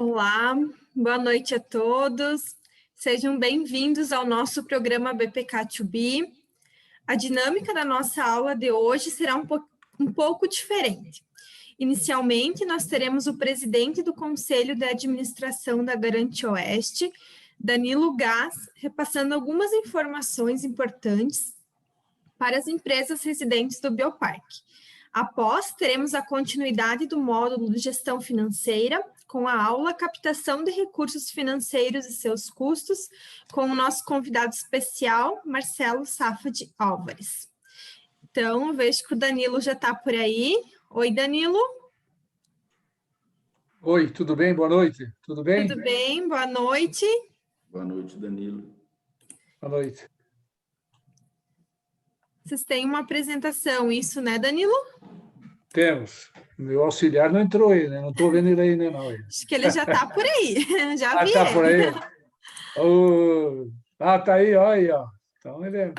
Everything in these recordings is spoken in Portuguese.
Olá, boa noite a todos. Sejam bem-vindos ao nosso programa BPK2B. A dinâmica da nossa aula de hoje será um pouco diferente. Inicialmente, nós teremos o presidente do Conselho de Administração da Garante Oeste, Danilo Gás, repassando algumas informações importantes para as empresas residentes do Bioparque. Após, teremos a continuidade do módulo de gestão financeira, com a aula Captação de Recursos Financeiros e seus custos, com o nosso convidado especial, Marcelo Safad Álvares. Então, eu vejo que o Danilo já está por aí. Oi, Danilo. Oi, tudo bem? Boa noite. Tudo bem? Tudo bem, boa noite. Boa noite, Danilo. Boa noite. Vocês têm uma apresentação, isso, né, Danilo? Temos. Meu auxiliar não entrou aí, né? Não estou vendo ele ainda, não. Acho que ele já está por aí. Já vi tá ele. por aí? Tá aí, olha aí, ó. Então, ele é...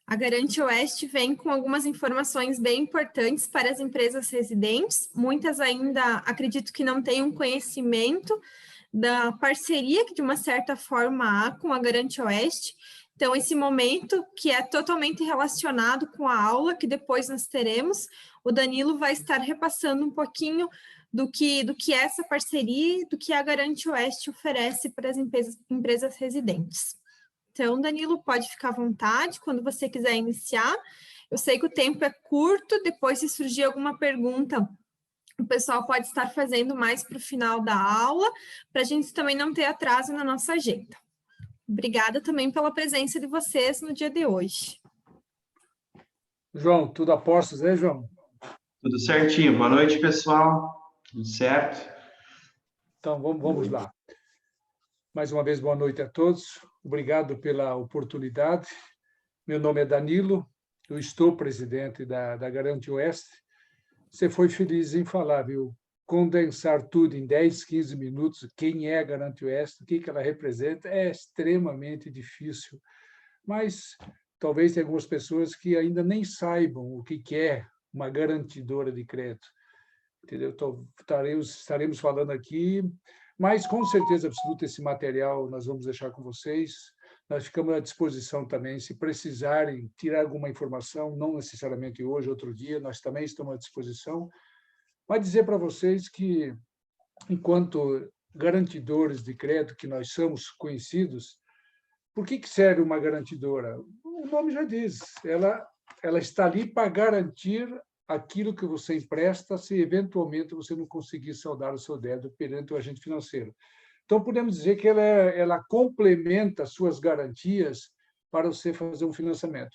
A Garante Oeste vem com algumas informações bem importantes para as empresas residentes. Muitas ainda, acredito que não tenham conhecimento da parceria que, de uma certa forma, há com a Garante Oeste. Então, esse momento, que é totalmente relacionado com a aula que depois nós teremos, o Danilo vai estar repassando um pouquinho do que é essa parceria, do que a Garante Oeste oferece para as empresas residentes. Então, Danilo, pode ficar à vontade quando você quiser iniciar. Eu sei que o tempo é curto, depois se surgir alguma pergunta, o pessoal pode estar fazendo mais para o final da aula, para a gente também não ter atraso na nossa agenda. Obrigada também pela presença de vocês no dia de hoje. João, tudo a postos, né, João? Tudo certinho. Boa noite, pessoal. Tudo certo? Então, vamos lá. Mais uma vez, boa noite a todos. Obrigado pela oportunidade. Meu nome é Danilo, eu estou presidente da Garante Oeste. Você foi feliz em falar, viu? Condensar tudo em 10, 15 minutos, quem é a Garante Oeste, o que ela representa, é extremamente difícil. Mas talvez tenha algumas pessoas que ainda nem saibam o que é uma garantidora de crédito. Entendeu? Então, estaremos falando aqui, mas com certeza absoluta esse material nós vamos deixar com vocês. Nós ficamos à disposição também, se precisarem tirar alguma informação, não necessariamente hoje, outro dia, nós também estamos à disposição. Mas dizer para vocês que, enquanto garantidores de crédito que nós somos conhecidos, por que serve uma garantidora? O nome já diz, ela está ali para garantir aquilo que você empresta se eventualmente você não conseguir saldar o seu débito perante o agente financeiro. Então, podemos dizer que ela complementa suas garantias para você fazer um financiamento.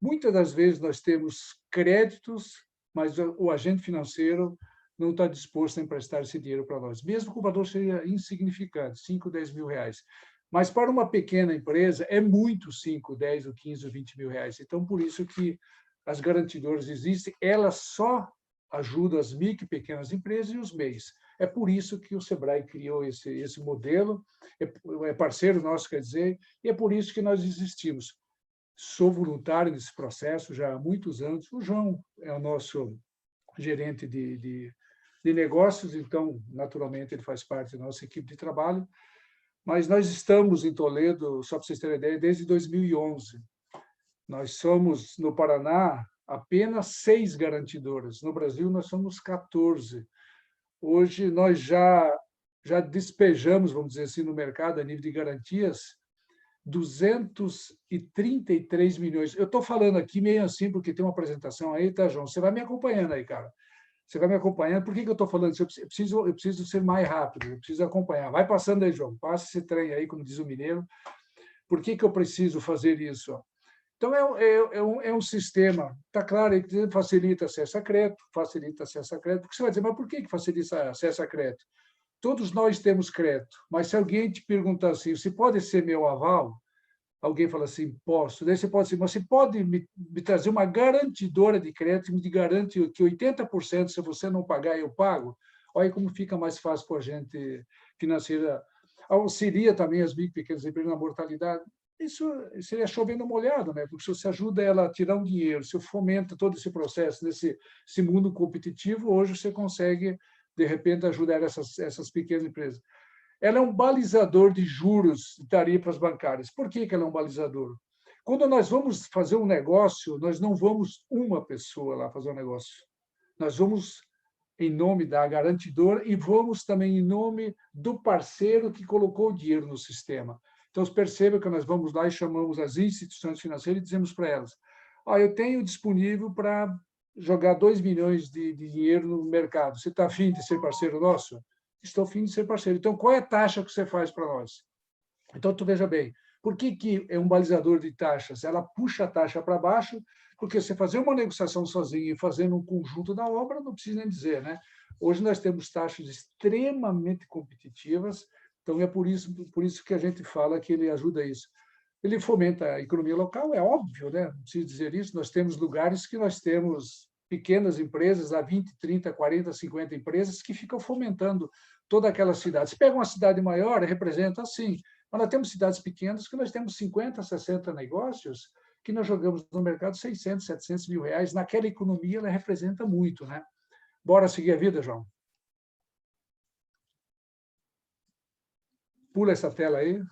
Muitas das vezes nós temos créditos, mas o agente financeiro não está disposto a emprestar esse dinheiro para nós, mesmo que o valor seja insignificante, 5, 10 mil reais. Mas para uma pequena empresa é muito 5, 10, 15 ou 20 mil reais. Então, por isso que as garantidoras existem, elas só ajudam as micro e pequenas empresas e os MEIs. É por isso que o Sebrae criou esse modelo, é parceiro nosso, quer dizer, e é por isso que nós existimos. Sou voluntário nesse processo já há muitos anos. O João é o nosso gerente de negócios, então, naturalmente, ele faz parte da nossa equipe de trabalho. Mas nós estamos em Toledo, só para vocês terem ideia, desde 2011. Nós somos, no Paraná, apenas 6 garantidoras. No Brasil, nós somos 14. Hoje, nós já despejamos, vamos dizer assim, no mercado, a nível de garantias, 233 milhões. Eu estou falando aqui meio assim, porque tem uma apresentação aí, tá, João? Você vai me acompanhando aí, cara. Você vai me acompanhando. Por que eu estou falando isso? Eu preciso ser mais rápido, eu preciso acompanhar. Vai passando aí, João. Passa esse trem aí, como diz o mineiro. Por que eu preciso fazer isso? Então, é um sistema, está claro, que facilita acesso a crédito, Porque você vai dizer, mas por que facilita acesso a crédito? Todos nós temos crédito, mas se alguém te perguntar assim, você pode ser meu aval? Alguém fala assim, posso. Daí você pode dizer, mas você pode me trazer uma garantidora de crédito, me garante que 80%, se você não pagar, eu pago? Olha como fica mais fácil para a gente financeira. Auxilia também as micro e pequenas empresas na mortalidade. isso seria chovendo molhado, né? Porque se você ajuda ela a tirar um dinheiro, se você fomenta todo esse processo, esse mundo competitivo, hoje você consegue, de repente, ajudar essas pequenas empresas. Ela é um balizador de juros de tarifas bancárias. Por que ela é um balizador? Quando nós vamos fazer um negócio, nós não vamos uma pessoa lá fazer um negócio. Nós vamos em nome da garantidora e vamos também em nome do parceiro que colocou o dinheiro no sistema. Então, percebam que nós vamos lá e chamamos as instituições financeiras e dizemos para elas, eu tenho disponível para jogar 2 milhões de dinheiro no mercado. Você está afim de ser parceiro nosso? Estou afim de ser parceiro. Então, qual é a taxa que você faz para nós? Então, tu veja bem, por que é um balizador de taxas? Ela puxa a taxa para baixo, porque você fazer uma negociação sozinho e fazendo um conjunto da obra, não precisa nem dizer, né? Hoje nós temos taxas extremamente competitivas, então é por isso que a gente fala que ele ajuda isso. Ele fomenta a economia local, é óbvio, né? Não preciso dizer isso, nós temos lugares que nós temos pequenas empresas, há 20, 30, 40, 50 empresas que ficam fomentando toda aquela cidade. Se pega uma cidade maior, representa assim, mas nós temos cidades pequenas que nós temos 50, 60 negócios que nós jogamos no mercado 600, 700 mil reais. Naquela economia, ela representa muito, né? Bora seguir a vida, João? Pula essa tela aí.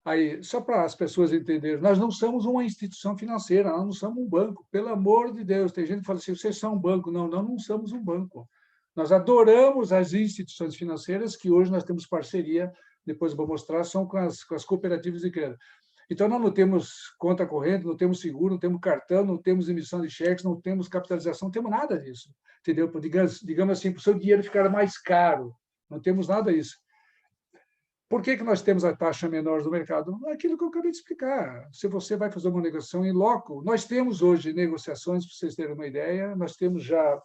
Aí, só para as pessoas entenderem, nós não somos uma instituição financeira, nós não somos um banco. Pelo amor de Deus, tem gente que fala assim, vocês são um banco. Não, nós não somos um banco. Nós adoramos as instituições financeiras que hoje nós temos parceria, depois eu vou mostrar, são com as cooperativas de crédito. Então, nós não temos conta corrente, não temos seguro, não temos cartão, não temos emissão de cheques, não temos capitalização, não temos nada disso. Entendeu? Digamos assim, para o seu dinheiro ficar mais caro. Não temos nada disso. Por que nós temos a taxa menor do mercado? Aquilo que eu acabei de explicar. Se você vai fazer uma negociação em loco, nós temos hoje negociações, para vocês terem uma ideia, nós temos já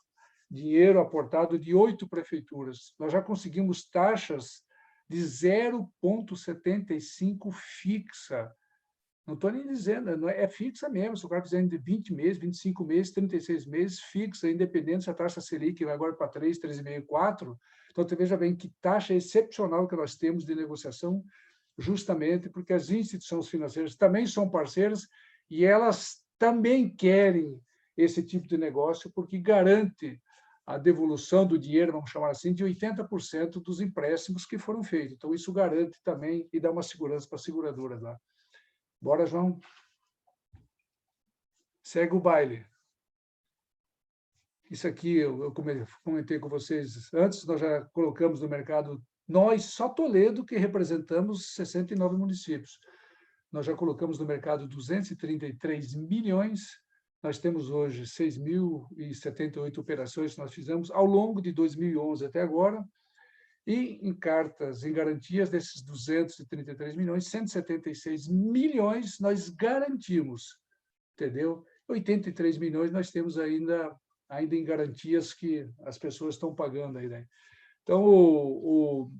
dinheiro aportado de 8 prefeituras. Nós já conseguimos taxas de 0,75 fixa. Não estou nem dizendo, não é fixa mesmo. Se o cara fizer de 20 meses, 25 meses, 36 meses, fixa, independente se a taxa Selic vai agora para 3, 3,5, 4. Então, você veja bem que taxa excepcional que nós temos de negociação, justamente porque as instituições financeiras também são parceiras e elas também querem esse tipo de negócio, porque garante a devolução do dinheiro, vamos chamar assim, de 80% dos empréstimos que foram feitos. Então, isso garante também e dá uma segurança para as seguradoras lá. Bora, João. Segue o baile. Isso aqui eu comentei com vocês antes, nós já colocamos no mercado, nós, só Toledo, que representamos 69 municípios. Nós já colocamos no mercado 233 milhões, nós temos hoje 6.078 operações que nós fizemos ao longo de 2011 até agora, e em cartas, em garantias desses 233 milhões, 176 milhões nós garantimos, entendeu? 83 milhões nós temos ainda em garantias que as pessoas estão pagando aí, né? Então, o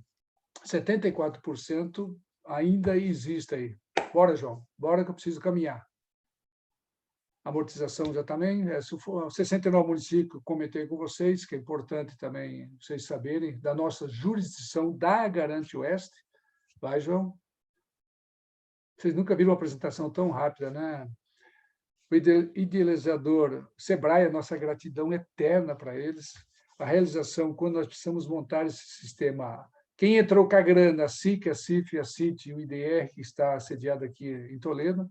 74% ainda existe aí. Bora, João, bora que eu preciso caminhar. Amortização já também, 69 municípios, comentei com vocês, que é importante também vocês saberem, da nossa jurisdição da Garante Oeste. Vai, João. Vocês nunca viram uma apresentação tão rápida, né? O idealizador, Sebrae, a nossa gratidão eterna para eles. A realização, quando nós precisamos montar esse sistema. Quem entrou com a grana, a SIC, a CIF, a CIT e o IDR, que está sediado aqui em Toledo.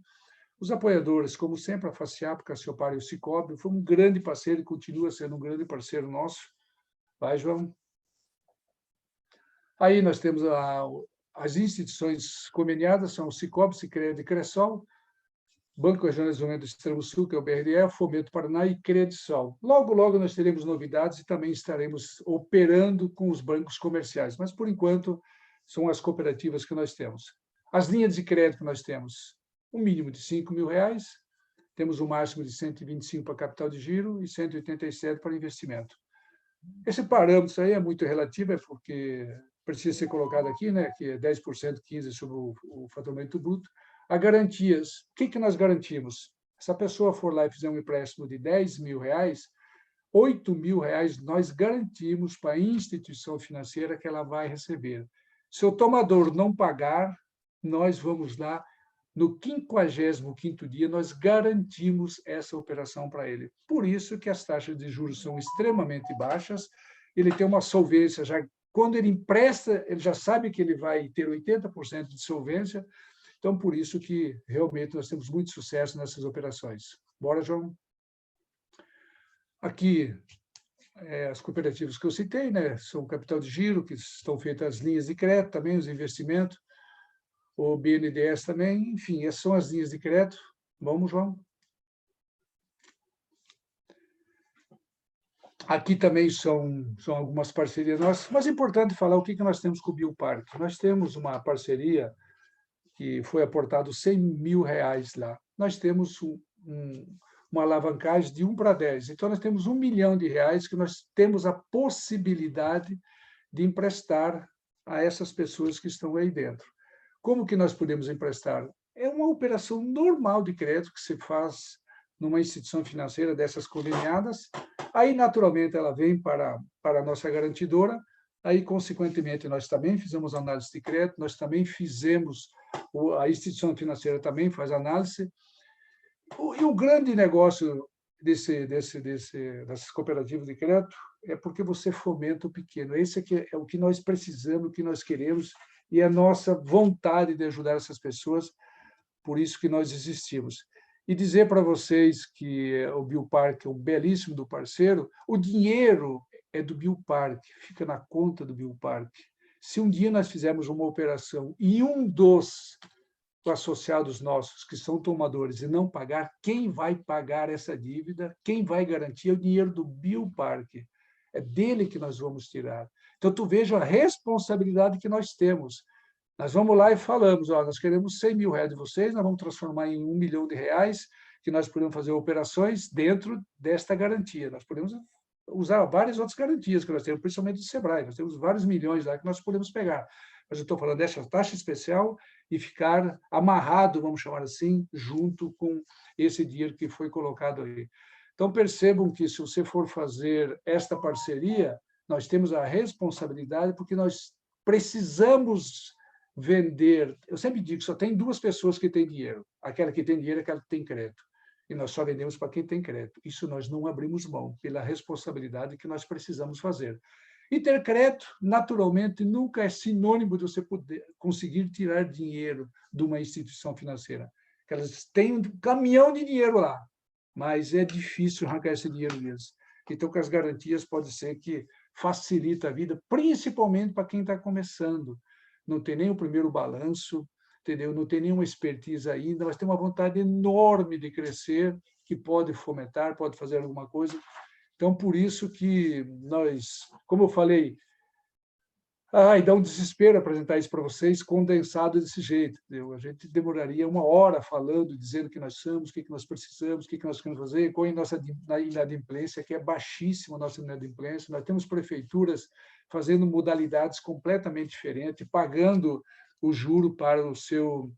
Os apoiadores, como sempre, a FACIAP, Cassiopar e o Cicobi, foi um grande parceiro e continua sendo um grande parceiro nosso. Vai, João. Aí nós temos as instituições conveniadas, são o Cicobi, Sicredi e Cressol, Banco Regional de Desenvolvimento do Extremo Sul, que é o BRDE, Fomento Paraná e Credisol. Logo, logo nós teremos novidades e também estaremos operando com os bancos comerciais, mas, por enquanto, são as cooperativas que nós temos. As linhas de crédito que nós temos, um mínimo de R$5.000, temos um máximo de 125 para capital de giro e 187 para investimento. Esse parâmetro aí é muito relativo, é porque precisa ser colocado aqui, né, que é 10%, 15% sobre o faturamento bruto. As garantias, o que nós garantimos? Se a pessoa for lá e fizer um empréstimo de R$10.000, R$8.000 nós garantimos para a instituição financeira que ela vai receber. Se o tomador não pagar, nós vamos lá, no 55º dia, nós garantimos essa operação para ele. Por isso que as taxas de juros são extremamente baixas, ele tem uma solvência, já quando ele empresta, ele já sabe que ele vai ter 80% de solvência, então por isso que realmente nós temos muito sucesso nessas operações. Bora, João? Aqui, as cooperativas que eu citei, né, são capital de giro, que estão feitas as linhas de crédito, também os investimentos, o BNDES também, enfim, essas são as linhas de crédito. Vamos, João? Aqui também são algumas parcerias nossas, mas é importante falar o que nós temos com o Biopark. Nós temos uma parceria que foi aportado R$100 mil lá. Nós temos uma alavancagem de 1 para 10. Então, nós temos R$1 milhão que nós temos a possibilidade de emprestar a essas pessoas que estão aí dentro. Como que nós podemos emprestar? É uma operação normal de crédito que se faz numa instituição financeira dessas conveniadas. Aí, naturalmente, ela vem para a nossa garantidora. Aí, consequentemente, nós também fizemos análise de crédito, nós também fizemos, a instituição financeira também faz análise. E o grande negócio dessas cooperativas de crédito é porque você fomenta o pequeno. Esse aqui é o que nós precisamos, o que nós queremos, e a nossa vontade de ajudar essas pessoas, por isso que nós existimos. E dizer para vocês que o Biopark é um belíssimo do parceiro, o dinheiro é do Biopark, fica na conta do Biopark. Se um dia nós fizermos uma operação e um dos associados nossos, que são tomadores, e não pagar, quem vai pagar essa dívida, quem vai garantir é o dinheiro do Biopark. É dele que nós vamos tirar. Então, tu veja a responsabilidade que nós temos. Nós vamos lá e falamos, nós queremos R$100 mil de vocês, nós vamos transformar em R$1 milhão, que nós podemos fazer operações dentro desta garantia. Nós podemos usar várias outras garantias que nós temos, principalmente do Sebrae. Nós temos vários milhões lá que nós podemos pegar. Mas eu estou falando dessa taxa especial e ficar amarrado, vamos chamar assim, junto com esse dinheiro que foi colocado aí. Então, percebam que, se você for fazer esta parceria, nós temos a responsabilidade, porque nós precisamos vender. Eu sempre digo que só tem duas pessoas que têm dinheiro. Aquela que tem dinheiro é aquela que tem crédito. E nós só vendemos para quem tem crédito. Isso nós não abrimos mão, pela responsabilidade que nós precisamos fazer. E ter crédito, naturalmente, nunca é sinônimo de você poder conseguir tirar dinheiro de uma instituição financeira. Elas têm um caminhão de dinheiro lá, mas é difícil arrancar esse dinheiro deles. Então, com as garantias, pode ser que facilita a vida, principalmente para quem está começando. Não tem nem o primeiro balanço, entendeu? Não tem nenhuma expertise ainda, mas tem uma vontade enorme de crescer, que pode fomentar, pode fazer alguma coisa. Então, por isso que nós, como eu falei, dá um desespero apresentar isso para vocês condensado desse jeito. Entendeu? A gente demoraria 1 hora falando, dizendo que nós somos, o que nós precisamos, o que nós queremos fazer, com a nossa inadimplência, que é baixíssima a nossa inadimplência. Nós temos prefeituras fazendo modalidades completamente diferentes, pagando o juro para o seu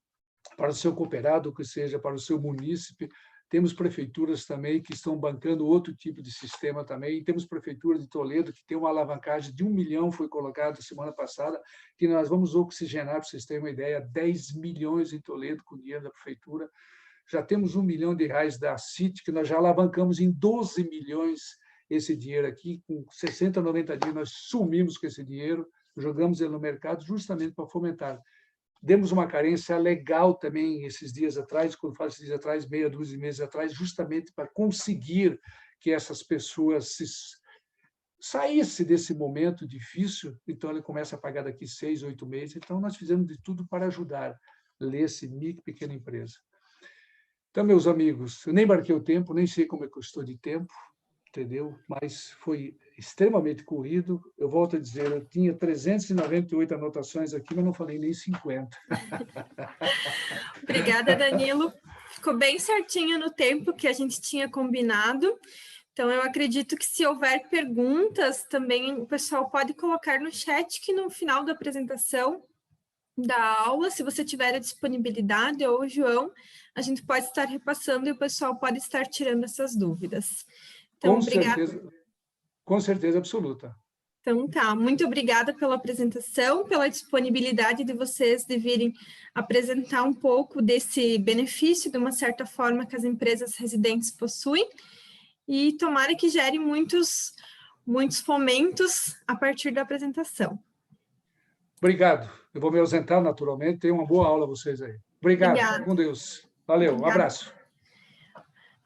cooperado, que seja para o seu munícipe. Temos prefeituras também que estão bancando outro tipo de sistema também. Temos prefeitura de Toledo, que tem uma alavancagem de R$1 milhão, foi colocada semana passada, que nós vamos oxigenar, para vocês terem uma ideia, 10 milhões em Toledo com dinheiro da prefeitura. Já temos R$1 milhão da CIT, que nós já alavancamos em 12 milhões esse dinheiro aqui. Com 60, 90 dias, nós sumimos com esse dinheiro, jogamos ele no mercado justamente para fomentar. Demos uma carência legal também esses dias atrás, quando falo esses dias atrás, meia dúzia de meses atrás, justamente para conseguir que essas pessoas saíssem desse momento difícil. Então, ele começa a pagar daqui 6, 8 meses. Então, nós fizemos de tudo para ajudar esse micro e pequena empresa. Então, meus amigos, eu nem marquei o tempo, nem sei como é que eu estou de tempo, entendeu? Mas foi extremamente corrido. Eu volto a dizer, eu tinha 398 anotações aqui, mas não falei nem 50. Obrigada, Danilo. Ficou bem certinho no tempo que a gente tinha combinado. Então, eu acredito que, se houver perguntas, também o pessoal pode colocar no chat, que no final da apresentação da aula, se você tiver a disponibilidade, ou o João, a gente pode estar repassando e o pessoal pode estar tirando essas dúvidas. Então, obrigada. Com certeza absoluta. Então tá, muito obrigada pela apresentação, pela disponibilidade de vocês de virem apresentar um pouco desse benefício, de uma certa forma, que as empresas residentes possuem, e tomara que gere muitos fomentos a partir da apresentação. Obrigado. Eu vou me ausentar naturalmente. Tenham uma boa aula vocês aí. Obrigado. Obrigada. Fique com Deus. Valeu. Obrigada. Um abraço.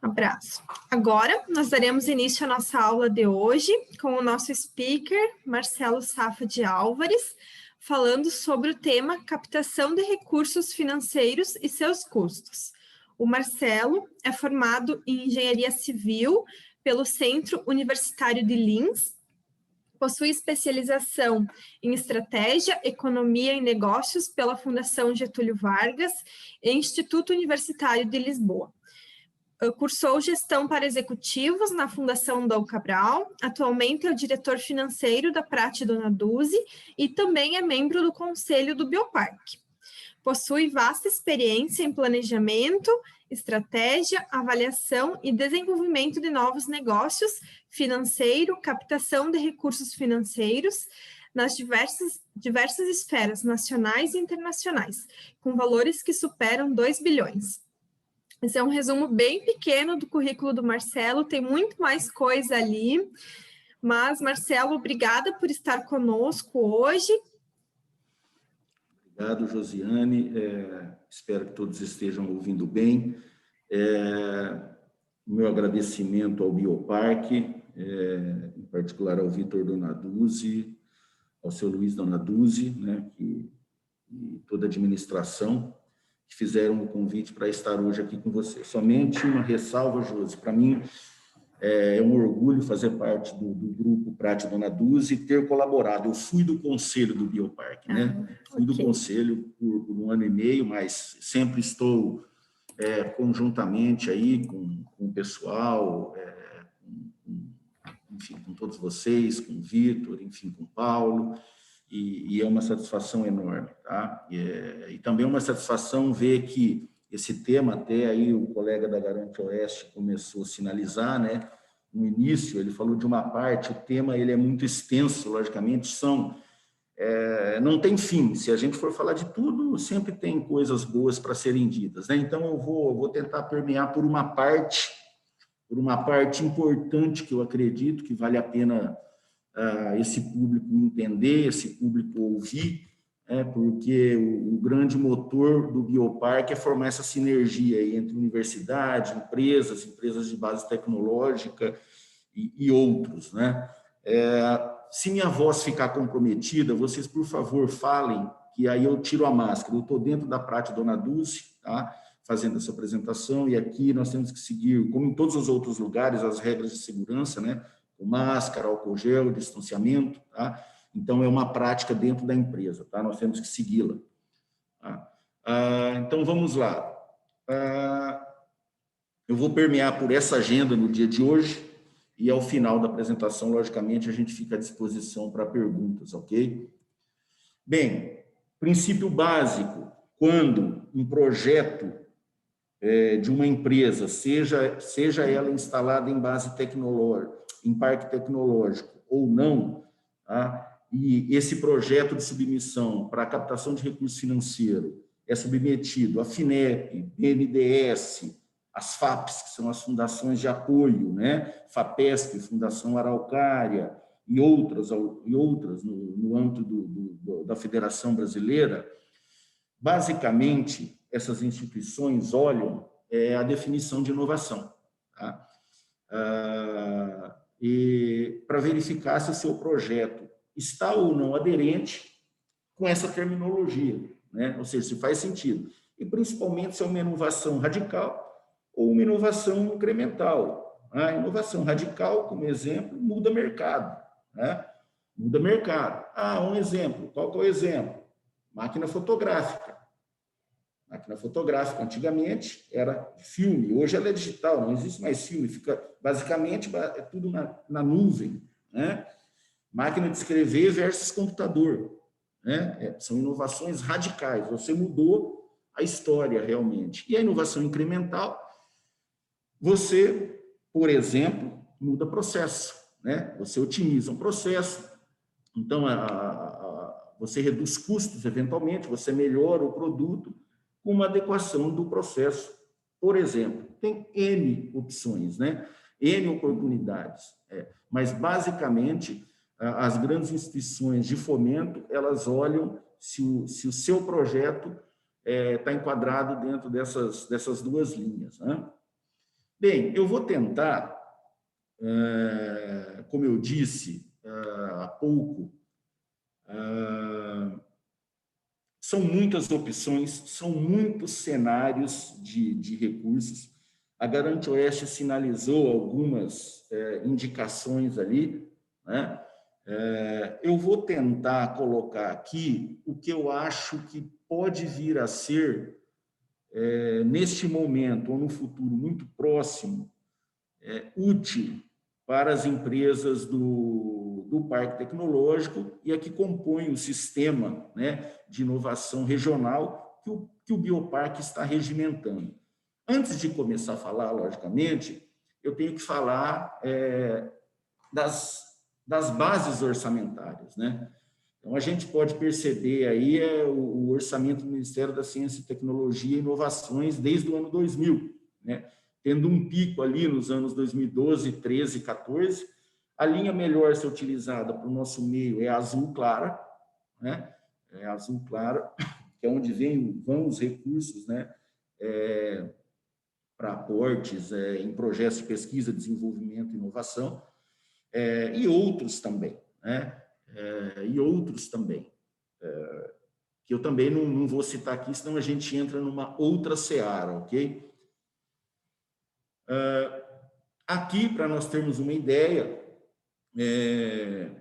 Abraço. Agora, nós daremos início à nossa aula de hoje com o nosso speaker, Marcelo Safa de Álvares, falando sobre o tema captação de recursos financeiros e seus custos. O Marcelo é formado em Engenharia Civil pelo Centro Universitário de Linz, possui especialização em Estratégia, Economia e Negócios pela Fundação Getúlio Vargas e Instituto Universitário de Lisboa. Cursou Gestão para Executivos na Fundação Dom Cabral, atualmente é o diretor financeiro da Prate Dona Dulce e também é membro do Conselho do Bioparque. Possui vasta experiência em planejamento, estratégia, avaliação e desenvolvimento de novos negócios, financeiro, captação de recursos financeiros nas diversas esferas nacionais e internacionais, com valores que superam 2 bilhões. Esse é um resumo bem pequeno do currículo do Marcelo, tem muito mais coisa ali, mas, Marcelo, obrigada por estar conosco hoje. Obrigado, Josiane. Espero que todos estejam ouvindo bem. O meu agradecimento ao Bioparque, em particular ao Vitor Donaduzzi, ao seu Luiz Donaduzzi, né, e toda a administração, que fizeram o convite para estar hoje aqui com você. Somente uma ressalva, Josi, para mim é um orgulho fazer parte do grupo Prate Dona Dulce e ter colaborado. Eu fui do conselho do Bioparque, né? Fui do conselho por 1 ano e meio, mas sempre estou conjuntamente aí com o pessoal, enfim, com todos vocês, com o Vitor, enfim, com o Paulo, e é uma satisfação enorme, tá? E também é uma satisfação ver que esse tema, até aí o colega da Garante Oeste começou a sinalizar, né? No início, ele falou de uma parte, o tema ele é muito extenso, logicamente, não tem fim. Se a gente for falar de tudo, sempre tem coisas boas para serem ditas, né? Então, eu vou tentar permear por uma parte importante que eu acredito que vale a pena esse público entender, esse público ouvir, porque o grande motor do Bioparque é formar essa sinergia aí entre universidade, empresas de base tecnológica e outros, né? Se minha voz ficar comprometida, vocês, por favor, falem, que aí eu tiro a máscara. Eu estou dentro da Prate Dona Dulce, tá? Fazendo essa apresentação, e aqui nós temos que seguir, como em todos os outros lugares, as regras de segurança, né? Com máscara, álcool gel, distanciamento, tá? Então, é uma prática dentro da empresa, tá? Nós temos que segui-la. Tá? Então, vamos lá. Eu vou permear por essa agenda no dia de hoje e, ao final da apresentação, logicamente, a gente fica à disposição para perguntas, ok? Bem, princípio básico, quando um projeto de uma empresa, seja ela instalada em base tecnológica, em parque tecnológico ou não, tá? E esse projeto de submissão para a captação de recurso financeiro é submetido à FINEP, BNDES, as FAPs, que são as fundações de apoio, né? FAPESP, Fundação Araucária, e outras no âmbito da Federação Brasileira. Basicamente, essas instituições olham a definição de inovação, tá? E para verificar se o seu projeto está ou não aderente com essa terminologia, né? Ou seja, se faz sentido. E, principalmente, se é uma inovação radical ou uma inovação incremental. A inovação radical, como exemplo, muda mercado, né? Muda mercado. Um exemplo. Qual que é o exemplo? Máquina fotográfica. Máquina fotográfica, antigamente, era filme. Hoje ela é digital, não existe mais filme. Fica, basicamente, é tudo na nuvem, né? Máquina de escrever versus computador, né? São inovações radicais. Você mudou a história, realmente. E a inovação incremental, você, por exemplo, muda processo, né? Você otimiza um processo, Então, você reduz custos, eventualmente, você melhora o produto com uma adequação do processo. Por exemplo, tem N opções, né? N oportunidades, mas, basicamente, as grandes instituições de fomento, elas olham se o seu projeto está enquadrado dentro dessas duas linhas, né? Bem, eu vou tentar, como eu disse há pouco, são muitas opções, são muitos cenários de recursos. A Garante Oeste sinalizou algumas indicações ali, né? Eu vou tentar colocar aqui o que eu acho que pode vir a ser, neste momento ou no futuro muito próximo, útil para as empresas do Parque Tecnológico e a que compõem o sistema, né, de inovação regional que o Bioparque está regimentando. Antes de começar a falar, logicamente, eu tenho que falar das bases orçamentárias, né? Então, a gente pode perceber aí o orçamento do Ministério da Ciência, Tecnologia e Inovações desde o ano 2000, né? Tendo um pico ali nos anos 2012, 13, 14. A linha melhor a ser utilizada para o nosso meio é a azul clara, né? É a azul clara, que é onde vão os recursos, né? Para aportes em projetos de pesquisa, desenvolvimento e inovação, e outros também, né? E outros também, que eu também não vou citar aqui, senão a gente entra numa outra seara, ok? Aqui, para nós termos uma ideia,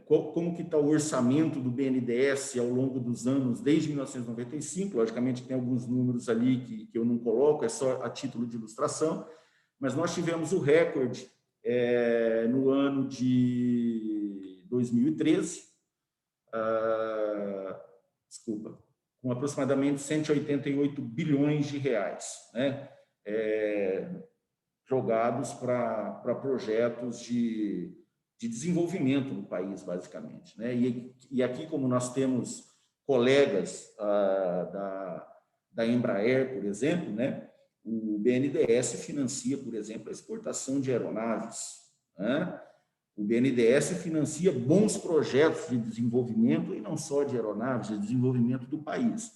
como que está o orçamento do BNDES ao longo dos anos, desde 1995, logicamente tem alguns números ali que eu não coloco, é só a título de ilustração, mas nós tivemos o recorde no ano de 2013, com aproximadamente 188 bilhões de reais, né? Jogados para projetos de desenvolvimento no país, basicamente, né? E aqui, como nós temos colegas da Embraer, por exemplo, né? O BNDES financia, por exemplo, a exportação de aeronaves, né? O BNDES financia bons projetos de desenvolvimento, e não só de aeronaves, de desenvolvimento do país.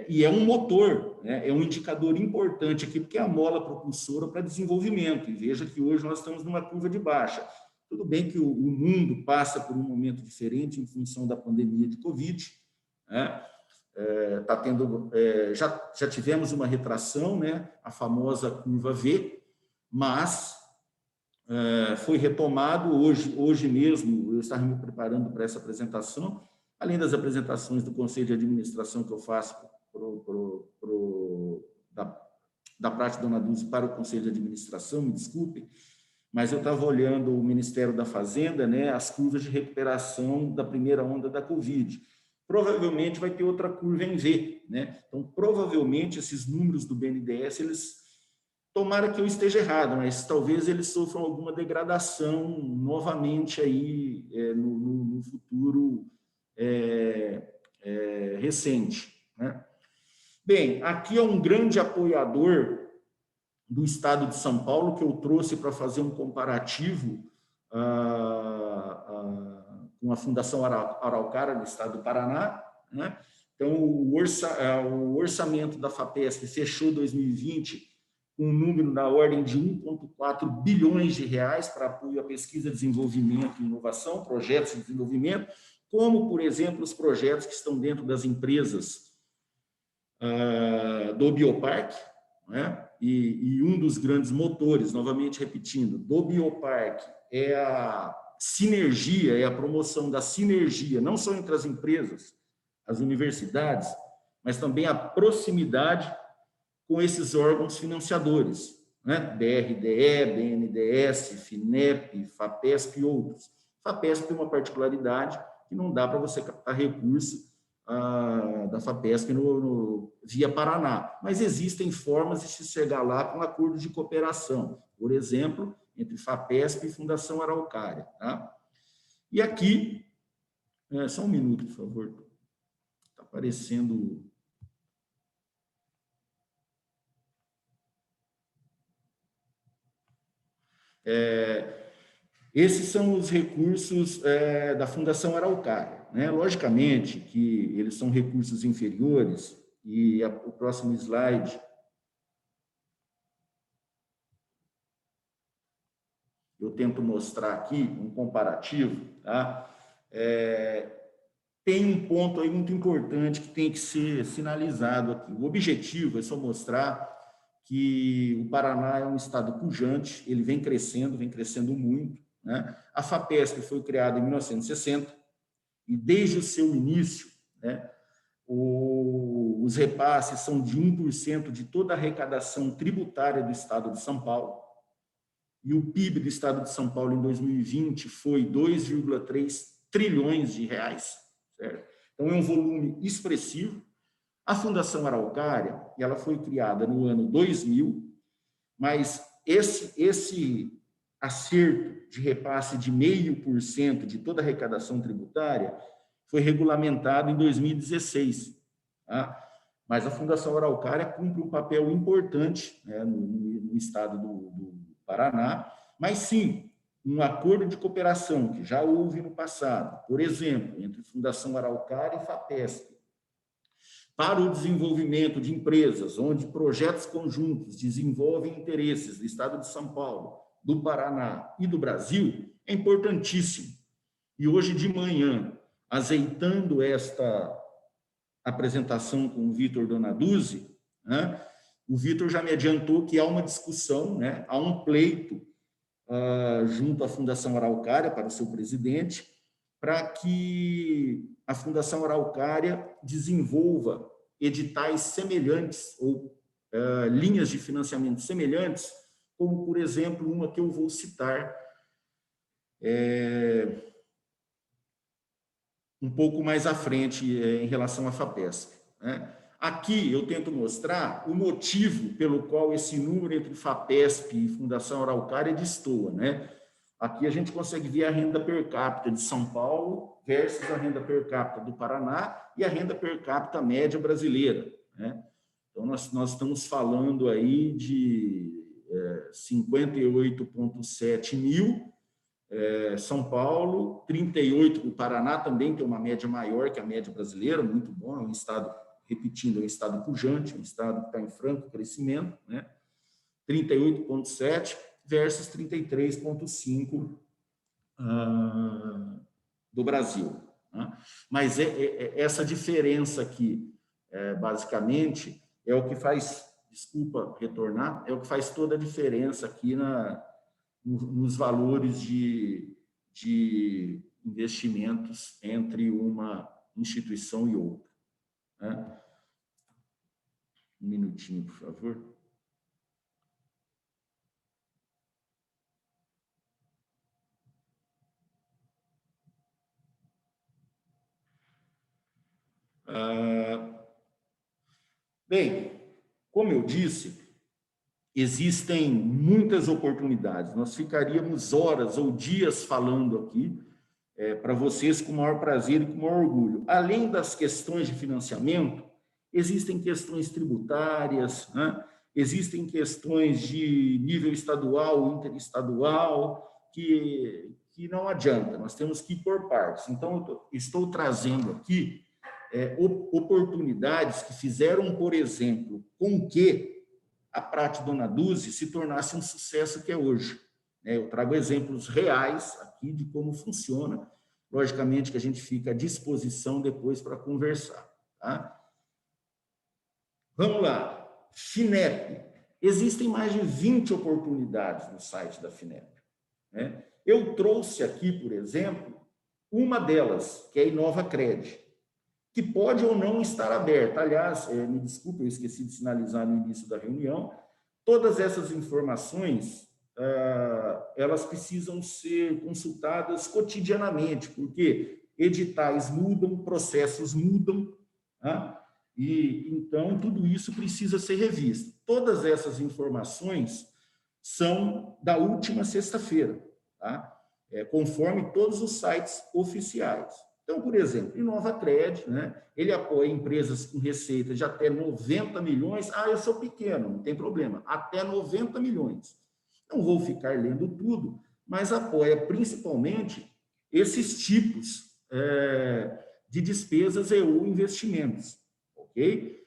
E é um motor, né? É um indicador importante aqui, porque é a mola propulsora para desenvolvimento. E veja que hoje nós estamos numa curva de baixa. Tudo bem que o mundo passa por um momento diferente em função da pandemia de Covid, né? Já tivemos uma retração, né? A famosa curva V, mas foi retomado hoje mesmo. Eu estava me preparando para essa apresentação, além das apresentações do Conselho de Administração que eu faço da Prate Dona Dulce para o Conselho de Administração, me desculpem, mas eu estava olhando o Ministério da Fazenda, né, as curvas de recuperação da primeira onda da Covid. Provavelmente vai ter outra curva em V, né? Então, provavelmente, esses números do BNDES, tomara que eu esteja errado, mas talvez eles sofram alguma degradação novamente aí no futuro recente, né? Bem, aqui é um grande apoiador do Estado de São Paulo, que eu trouxe para fazer um comparativo com a Fundação Araucária, no Estado do Paraná, né? Então, o orçamento da FAPESP fechou 2020 com um número na ordem de 1,4 bilhões de reais para apoio à pesquisa, desenvolvimento e inovação, projetos de desenvolvimento, como, por exemplo, os projetos que estão dentro das empresas do Bioparque, né? E um dos grandes motores, novamente repetindo, do Bioparque é a sinergia, é a promoção da sinergia, não só entre as empresas, as universidades, mas também a proximidade com esses órgãos financiadores, né? BRDE, BNDES, FINEP, FAPESP e outros. FAPESP tem uma particularidade que não dá para você captar recurso da FAPESP via Paraná, mas existem formas de se chegar lá com acordos de cooperação, por exemplo, entre FAPESP e Fundação Araucária, tá? E aqui Só um minuto, por favor. Está aparecendo... Esses são os recursos da Fundação Araucária, né? Logicamente que eles são recursos inferiores, e o próximo slide... Eu tento mostrar aqui um comparativo, tá? Tem um ponto aí muito importante que tem que ser sinalizado aqui. O objetivo é só mostrar que o Paraná é um estado pujante, ele vem crescendo muito, né? A FAPESP foi criada em 1960 e desde o seu início, né, os repasses são de 1% de toda a arrecadação tributária do estado de São Paulo, e o PIB do estado de São Paulo em 2020 foi 2,3 trilhões de reais, certo? Então é um volume expressivo. A Fundação Araucária, ela foi criada no ano 2000, mas esse acerto de repasse de 0,5% de toda a arrecadação tributária foi regulamentado em 2016, tá? Mas a Fundação Araucária cumpre um papel importante, né, no estado do Paraná, mas sim, um acordo de cooperação que já houve no passado, por exemplo, entre Fundação Araucária e FAPESP, para o desenvolvimento de empresas, onde projetos conjuntos desenvolvem interesses do estado de São Paulo, do Paraná e do Brasil, é importantíssimo. E hoje de manhã, azeitando esta apresentação com o Vitor Donaduzzi, né, o Vitor já me adiantou que há uma discussão, né, há um pleito junto à Fundação Araucária para o seu presidente, para que a Fundação Araucária desenvolva editais semelhantes ou linhas de financiamento semelhantes, como, por exemplo, uma que eu vou citar um pouco mais à frente em relação à FAPESP, né? Aqui eu tento mostrar o motivo pelo qual esse número entre FAPESP e Fundação Araucária destoa, né? Aqui a gente consegue ver a renda per capita de São Paulo versus a renda per capita do Paraná e a renda per capita média brasileira, né? Então, nós estamos falando aí de 58,7 mil, São Paulo, 38, o Paraná também tem uma média maior que a média brasileira, muito bom, é um estado, repetindo, é um estado pujante, um estado que está em franco crescimento, né? 38,7 versus 33,5 do Brasil, né? Mas essa diferença aqui, basicamente, é o que faz, desculpa retornar, é o que faz toda a diferença aqui nos valores de investimentos entre uma instituição e outra, né? Um minutinho, por favor. Bem, como eu disse, existem muitas oportunidades. Nós ficaríamos horas ou dias falando aqui para vocês com o maior prazer e com o maior orgulho. Além das questões de financiamento, existem questões tributárias, né? Existem questões de nível estadual, interestadual, que não adianta, nós temos que ir por partes. Então, eu estou trazendo aqui oportunidades que fizeram, por exemplo, com que a Prate Donaduzzi se tornasse um sucesso que é hoje. Eu trago exemplos reais aqui de como funciona. Logicamente que a gente fica à disposição depois para conversar, tá? Vamos lá. FINEP. Existem mais de 20 oportunidades no site da FINEP, né? Eu trouxe aqui, por exemplo, uma delas, que é a InovaCred, que pode ou não estar aberta. Aliás, me desculpe, eu esqueci de sinalizar no início da reunião, todas essas informações, elas precisam ser consultadas cotidianamente, porque editais mudam, processos mudam, tá? E então tudo isso precisa ser revisto. Todas essas informações são da última sexta-feira, tá? Conforme todos os sites oficiais. Então, por exemplo, InovaCred, né, ele apoia empresas com receita de até 90 milhões. Ah, eu sou pequeno, não tem problema, até 90 milhões. Não vou ficar lendo tudo, mas apoia principalmente esses tipos de despesas e ou investimentos, ok?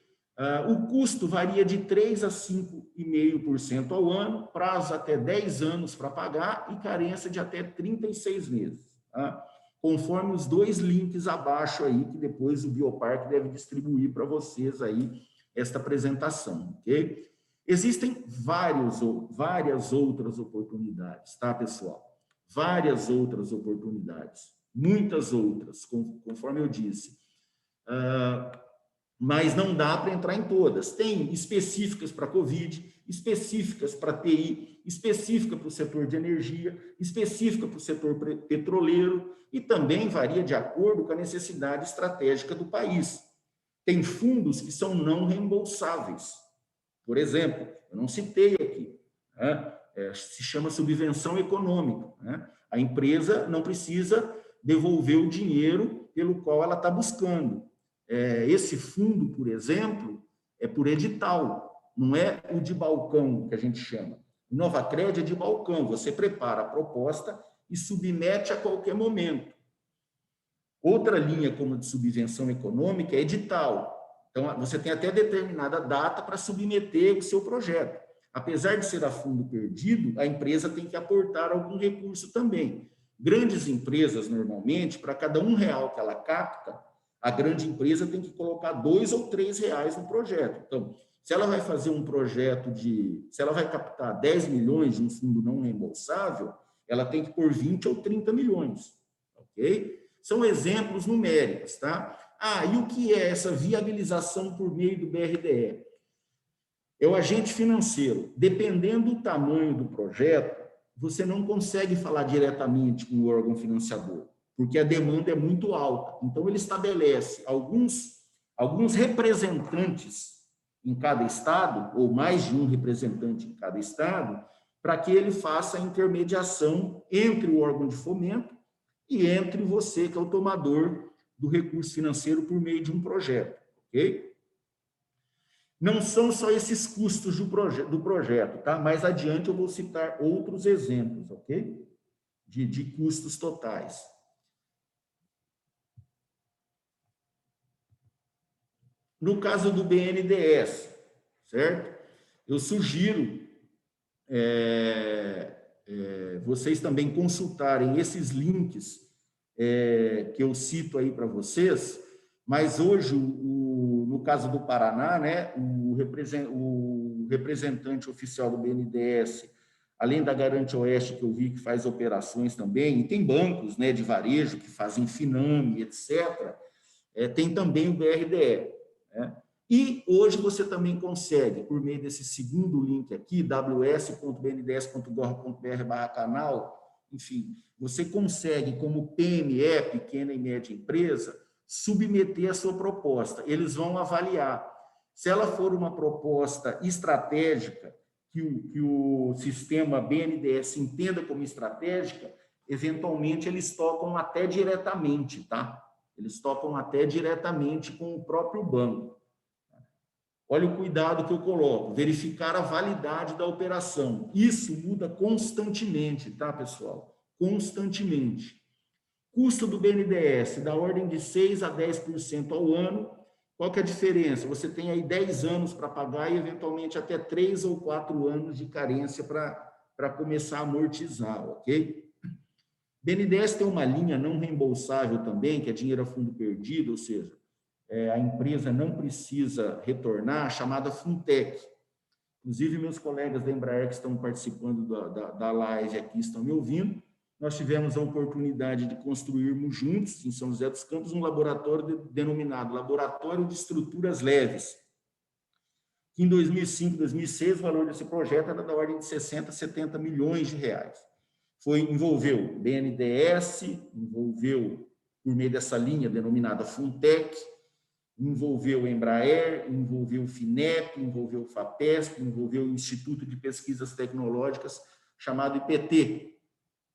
O custo varia de 3% a 5,5% ao ano, prazo até 10 anos para pagar e carência de até 36 meses, tá? Conforme os dois links abaixo aí, que depois o Bioparque deve distribuir para vocês aí esta apresentação, ok? Existem várias outras oportunidades, tá, pessoal? Várias outras oportunidades, muitas outras, conforme eu disse. Mas não dá para entrar em todas. Tem específicas para Covid, específicas para TI, específica para o setor de energia, específica para o setor petroleiro e também varia de acordo com a necessidade estratégica do país. Tem fundos que são não reembolsáveis. Por exemplo, eu não citei aqui, né? Se chama subvenção econômica, né? A empresa não precisa devolver o dinheiro pelo qual ela está buscando. Esse fundo, por exemplo, é por edital, não é o de balcão que a gente chama. O InovaCred é de balcão, você prepara a proposta e submete a qualquer momento. Outra linha como de subvenção econômica é edital. Então, você tem até determinada data para submeter o seu projeto. Apesar de ser a fundo perdido, a empresa tem que aportar algum recurso também. Grandes empresas, normalmente, para cada R$1 que ela capta, a grande empresa tem que colocar R$2 ou R$3 no projeto. Então, se ela vai fazer um projeto se ela vai captar 10 milhões de um fundo não reembolsável, ela tem que pôr 20 ou 30 milhões, ok? São exemplos numéricos, tá? E o que é essa viabilização por meio do BRDE? É o agente financeiro. Dependendo do tamanho do projeto, você não consegue falar diretamente com o órgão financiador, porque a demanda é muito alta. Então, ele estabelece alguns representantes em cada estado, ou mais de um representante em cada estado, para que ele faça a intermediação entre o órgão de fomento e entre você, que é o tomador do recurso financeiro por meio de um projeto, ok? Não são só esses custos do projeto, tá? Mais adiante eu vou citar outros exemplos, ok? De custos totais. No caso do BNDES, certo? Eu sugiro vocês também consultarem esses links que eu cito aí para vocês, mas hoje, no caso do Paraná, né, o representante oficial do BNDES, além da Garante Oeste, que eu vi que faz operações também, e tem bancos, né, de varejo que fazem Finame, etc., tem também o BRDE, né? E hoje você também consegue, por meio desse segundo link aqui, ws.bndes.gov.br/canal, enfim, você consegue, como PME, pequena e média empresa, submeter a sua proposta. Eles vão avaliar. Se ela for uma proposta estratégica, que o sistema BNDES entenda como estratégica, eventualmente eles tocam até diretamente, tá? Eles tocam até diretamente com o próprio banco. Olha o cuidado que eu coloco, verificar a validade da operação. Isso muda constantemente, tá, pessoal? Constantemente. Custo do BNDES, da ordem de 6% a 10% ao ano. Qual que é a diferença? Você tem aí 10 anos para pagar e, eventualmente, até 3 ou 4 anos de carência para começar a amortizar, ok? BNDES tem uma linha não reembolsável também, que é dinheiro a fundo perdido, ou seja, a empresa não precisa retornar, chamada Funtech. Inclusive, meus colegas da Embraer que estão participando da live aqui estão me ouvindo. Nós tivemos a oportunidade de construirmos juntos, em São José dos Campos, um laboratório denominado Laboratório de Estruturas Leves. Em 2005, 2006, o valor desse projeto era da ordem de 60, 70 milhões de reais. Envolveu BNDES, envolveu, por meio dessa linha denominada Funtech, envolveu o Embraer, envolveu o FINEP, envolveu o FAPESP, envolveu o Instituto de Pesquisas Tecnológicas, chamado IPT,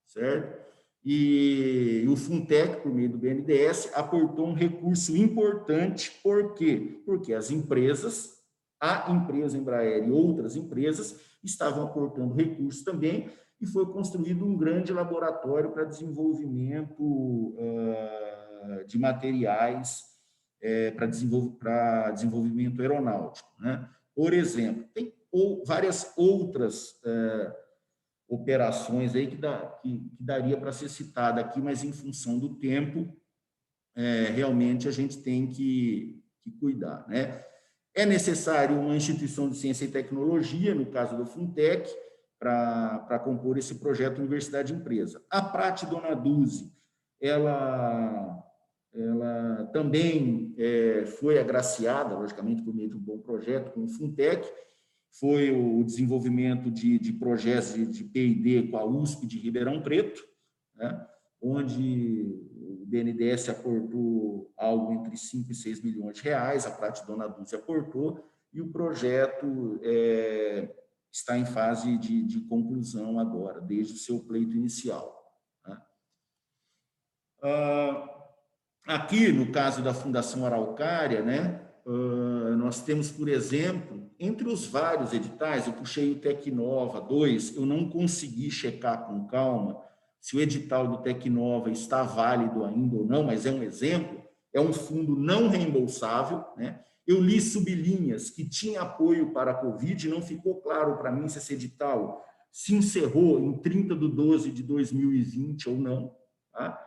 certo? E o Funtech, por meio do BNDES, aportou um recurso importante. Por quê? Porque as empresas, a empresa Embraer e outras empresas, estavam aportando recursos também, e foi construído um grande laboratório para desenvolvimento de materiais para desenvolvimento aeronáutico, né? Por exemplo, tem várias outras operações aí que daria para ser citada aqui, mas em função do tempo, realmente a gente tem que cuidar, né? É necessário uma instituição de ciência e tecnologia, no caso do Funtech, para compor esse projeto Universidade Empresa. A Prate Donaduzzi, ela também foi agraciada, logicamente, por meio de um bom projeto com o Funtech, foi o desenvolvimento de projetos de P&D com a USP de Ribeirão Preto, né, onde o BNDES aportou algo entre 5 e 6 milhões de reais, a Prate Donaduzzi aportou, e o projeto está em fase de conclusão agora, desde o seu pleito inicial, né. Aqui, no caso da Fundação Araucária, né, nós temos, por exemplo, entre os vários editais, eu puxei o Tecnova 2, eu não consegui checar com calma se o edital do Tecnova está válido ainda ou não, mas é um exemplo, é um fundo não reembolsável, né? Eu li sublinhas que tinha apoio para a Covid, não ficou claro para mim se esse edital se encerrou em 30/12/2020 ou não, tá?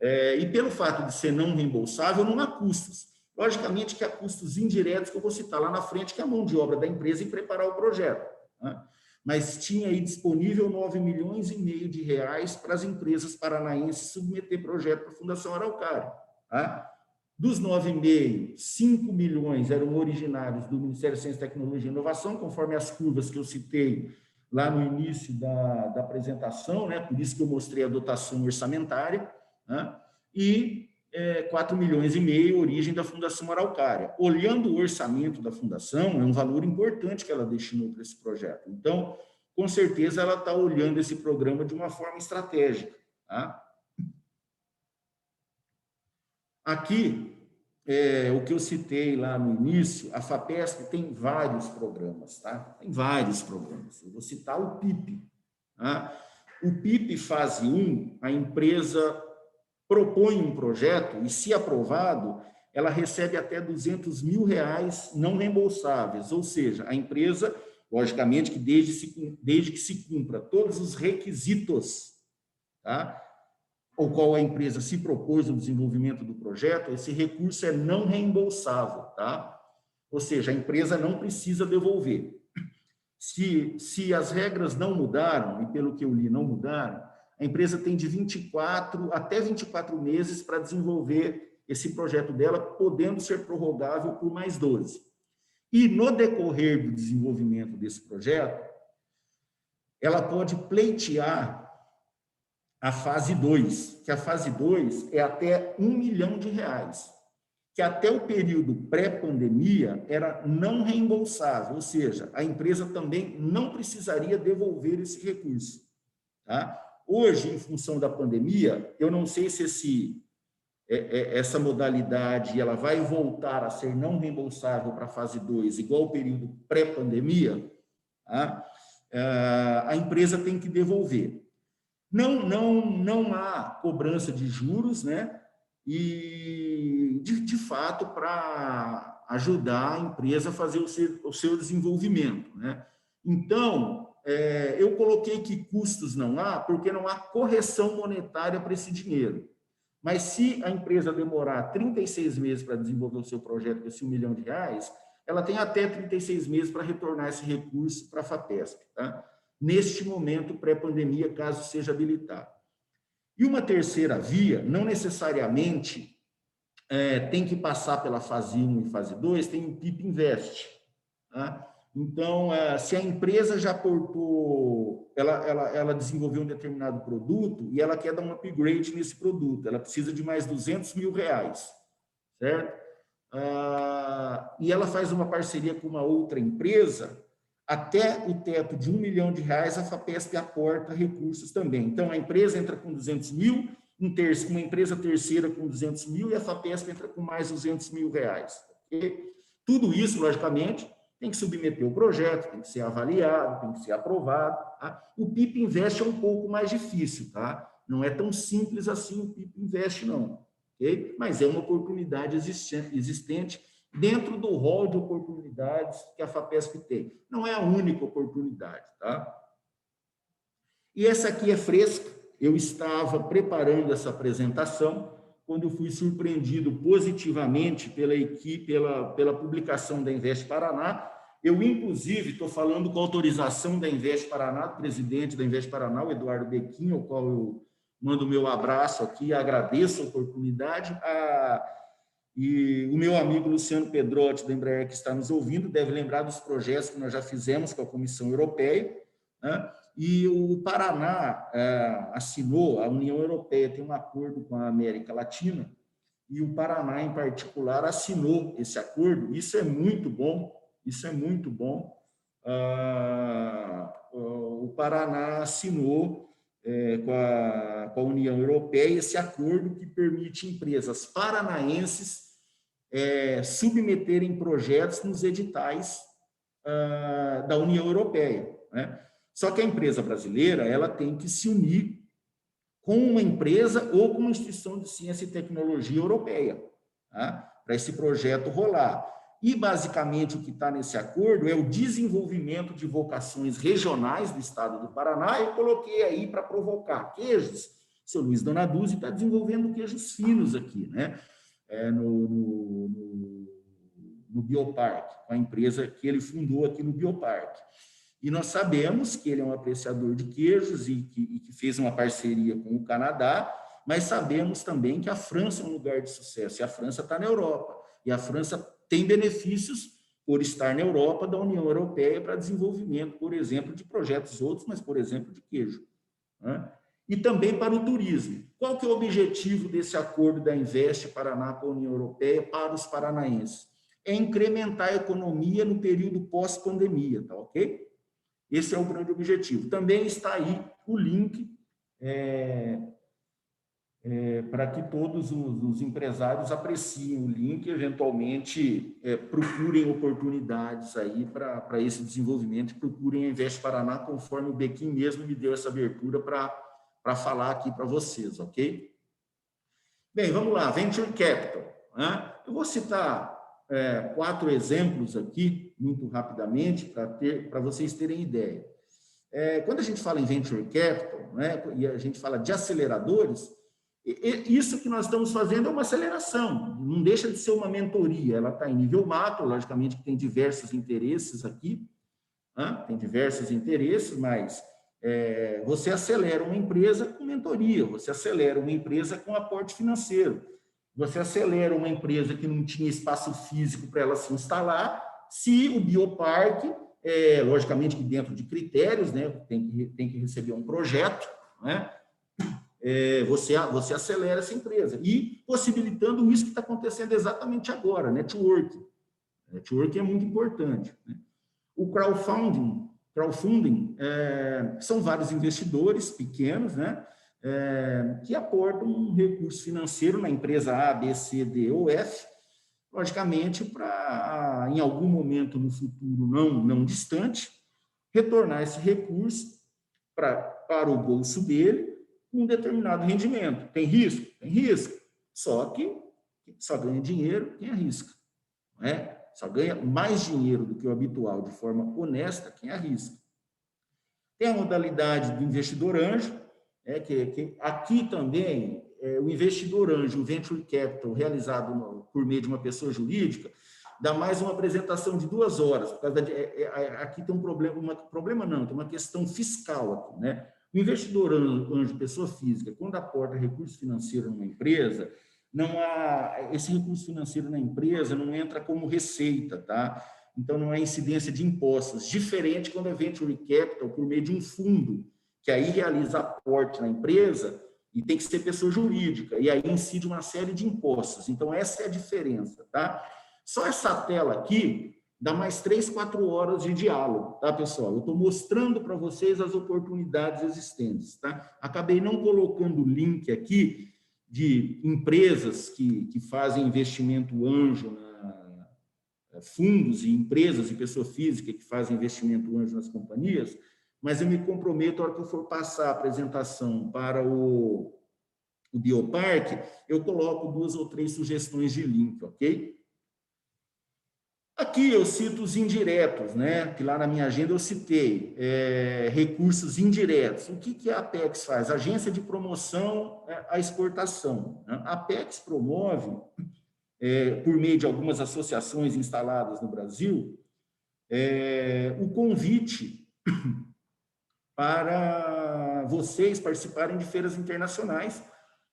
E pelo fato de ser não reembolsável, não há custos. Logicamente que há custos indiretos que eu vou citar lá na frente, que é a mão de obra da empresa em preparar o projeto, né? Mas tinha aí disponível 9,5 milhões de reais para as empresas paranaenses submeter projeto para a Fundação Araucária, tá? Dos 9,5, 5 milhões eram originários do Ministério da Ciência, Tecnologia e Inovação, conforme as curvas que eu citei lá no início da apresentação, né? Por isso que eu mostrei a dotação orçamentária, né? E 4,5 milhões origem da Fundação Araucária. Olhando o orçamento da Fundação, é um valor importante que ela destinou para esse projeto. Então, com certeza, ela está olhando esse programa de uma forma estratégica, tá? Aqui, o que eu citei lá no início, a FAPESP tem vários programas, tá? Tem vários programas. Eu vou citar o PIP, tá? O PIP fase 1, a empresa propõe um projeto e, se aprovado, ela recebe até 200 mil reais não reembolsáveis, ou seja, a empresa, logicamente, que desde que se cumpra todos os requisitos, tá, ao qual a empresa se propôs no desenvolvimento do projeto, esse recurso é não reembolsável, tá? Ou seja, a empresa não precisa devolver. Se as regras não mudaram, e pelo que eu li não mudaram, a empresa tem de 24 até 24 meses para desenvolver esse projeto dela, podendo ser prorrogável por mais 12. E, no decorrer do desenvolvimento desse projeto, ela pode pleitear a fase 2, que a fase 2 é até 1 milhão de reais, que até o período pré-pandemia era não reembolsável, ou seja, a empresa também não precisaria devolver esse recurso, tá? Hoje, em função da pandemia, eu não sei se essa modalidade ela vai voltar a ser não reembolsável para a fase 2, igual ao período pré-pandemia, tá? A empresa tem que devolver. Não há cobrança de juros, né? E, de fato, para ajudar a empresa a fazer o seu desenvolvimento, né? Então, eu coloquei que custos não há, porque não há correção monetária para esse dinheiro. Mas se a empresa demorar 36 meses para desenvolver o seu projeto com esse 1 milhão de reais, ela tem até 36 meses para retornar esse recurso para a FAPESP, tá? Neste momento pré-pandemia, caso seja habilitado. E uma terceira via, não necessariamente tem que passar pela fase 1 e fase 2, tem o PIP Invest, tá? Então, se a empresa já aportou, ela desenvolveu um determinado produto e ela quer dar um upgrade nesse produto, ela precisa de mais 200 mil reais, certo? E ela faz uma parceria com uma outra empresa, até o teto de R$1 milhão, a FAPESP aporta recursos também. Então, a empresa entra com 200 mil, uma empresa terceira com 200 mil e a FAPESP entra com mais 200 mil reais. Okay? Tudo isso, logicamente, tem que submeter o projeto, tem que ser avaliado, tem que ser aprovado. Tá? O PIP Invest é um pouco mais difícil, tá? Não é tão simples assim o PIP Invest, não. Okay? Mas é uma oportunidade existente dentro do rol de oportunidades que a FAPESP tem. Não é a única oportunidade, tá? E essa aqui é fresca. Eu estava preparando essa apresentação quando eu fui surpreendido positivamente pela equipe, pela publicação da Invest Paraná. Eu, inclusive, estou falando com autorização da Invest Paraná, do presidente da Invest Paraná, o Eduardo Bequim, ao qual eu mando o meu abraço aqui, agradeço a oportunidade. E o meu amigo Luciano Pedrotti, da Embraer, que está nos ouvindo, deve lembrar dos projetos que nós já fizemos com a Comissão Europeia, né? E o Paraná assinou, a União Europeia tem um acordo com a América Latina, e o Paraná, em particular, assinou esse acordo. Isso é muito bom, isso é muito bom. O Paraná assinou com a União Europeia esse acordo que permite empresas paranaenses submeterem projetos nos editais da União Europeia, né? Só que a empresa brasileira ela tem que se unir com uma empresa ou com uma instituição de ciência e tecnologia europeia, tá? Para esse projeto rolar. E, basicamente, o que está nesse acordo é o desenvolvimento de vocações regionais do estado do Paraná. Eu coloquei aí para provocar queijos. O seu Luiz Donaduzzi está desenvolvendo queijos finos aqui, né? No Bioparque, com a empresa que ele fundou aqui no Bioparque. E nós sabemos que ele é um apreciador de queijos e que fez uma parceria com o Canadá, mas sabemos também que a França é um lugar de sucesso, e a França está na Europa, e a França tem benefícios por estar na Europa da União Europeia para desenvolvimento, por exemplo, de projetos outros, mas, por exemplo, de queijo, né? E também para o turismo. Qual que é o objetivo desse acordo da Invest Paraná com a União Europeia para os paranaenses? É incrementar a economia no período pós-pandemia, tá ok? Esse é o grande objetivo. Também está aí o link para que todos os empresários apreciem o link e, eventualmente, procurem oportunidades aí para esse desenvolvimento, procurem a Invest Paraná, conforme o Bequim mesmo me deu essa abertura para falar aqui para vocês, ok? Bem, vamos lá, Venture Capital, né? Eu vou citar 4 exemplos aqui, muito rapidamente, para vocês terem ideia. Quando a gente fala em Venture Capital, né, e a gente fala de aceleradores, isso que nós estamos fazendo é uma aceleração, não deixa de ser uma mentoria, ela está em nível macro, logicamente que tem diversos interesses aqui, né? Tem diversos interesses, mas você acelera uma empresa com mentoria, você acelera uma empresa com aporte financeiro, você acelera uma empresa que não tinha espaço físico para ela se instalar, se o bioparque, logicamente que dentro de critérios, né, tem que receber um projeto, né? Você acelera essa empresa, e possibilitando isso que está acontecendo exatamente agora, networking. Networking é muito importante, né? O crowdfunding são vários investidores pequenos, né, que aportam um recurso financeiro na empresa A, B, C, D ou F, logicamente, para, em algum momento no futuro não distante, retornar esse recurso para o bolso dele com um determinado rendimento. Tem risco? Tem risco. Só que só ganha dinheiro quem arrisca, não é? Só ganha mais dinheiro do que o habitual de forma honesta quem arrisca. Tem a modalidade do investidor anjo, que aqui também o investidor anjo, o venture capital, realizado por meio de uma pessoa jurídica, dá mais uma apresentação de 2 horas. Por causa aqui tem um problema não, tem uma questão fiscal aqui, né? O investidor anjo, pessoa física, quando aporta recurso financeiro numa empresa, esse recurso financeiro na empresa não entra como receita, tá? Então, não é incidência de impostos. Diferente quando é venture capital por meio de um fundo, que aí realiza aporte na empresa e tem que ser pessoa jurídica, e aí incide uma série de impostos. Então, essa é a diferença, tá? Só essa tela aqui dá mais 3, 4 horas de diálogo, tá, pessoal? Eu estou mostrando para vocês as oportunidades existentes, tá? Acabei não colocando o link aqui de empresas que fazem investimento anjo, fundos e empresas e pessoa física que fazem investimento anjo nas companhias, mas eu me comprometo, a hora que eu for passar a apresentação para o Bioparque, eu coloco 2 ou 3 sugestões de link, ok? Aqui eu cito os indiretos, né? Que lá na minha agenda eu citei, recursos indiretos. O que a Apex faz? Agência de promoção à exportação, né? A Apex promove, por meio de algumas associações instaladas no Brasil, o convite para vocês participarem de feiras internacionais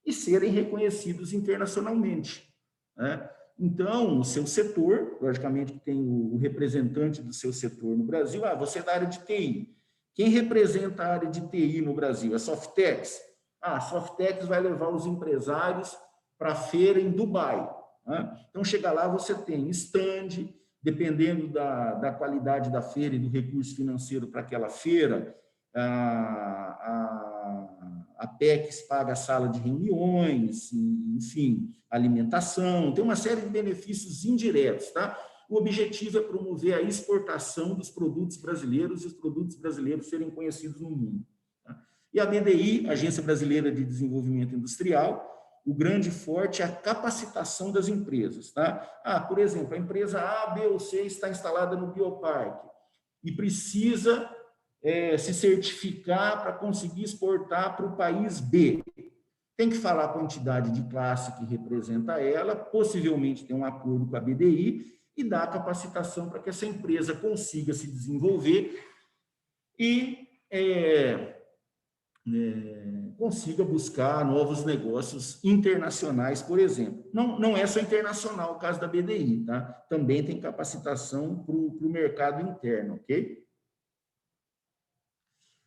e serem reconhecidos internacionalmente, né? Então, o seu setor, logicamente que tem o representante do seu setor no Brasil, você é da área de TI. Quem representa a área de TI no Brasil? A Softex? A Softex vai levar os empresários para a feira em Dubai, né? Então, chega lá, você tem stand, dependendo da qualidade da feira e do recurso financeiro para aquela feira, a PEX paga a sala de reuniões, enfim, alimentação, tem uma série de benefícios indiretos, tá? O objetivo é promover a exportação dos produtos brasileiros e os produtos brasileiros serem conhecidos no mundo, tá? E a BDI, Agência Brasileira de Desenvolvimento Industrial, o grande forte é a capacitação das empresas, tá? Por exemplo, a empresa A, B ou C está instalada no Bioparque e precisa se certificar para conseguir exportar para o país B. Tem que falar com a entidade de classe que representa ela, possivelmente tem um acordo com a BDI e dar a capacitação para que essa empresa consiga se desenvolver e consiga buscar novos negócios internacionais, por exemplo. Não é só internacional o caso da BDI, tá? Também tem capacitação para o mercado interno, ok?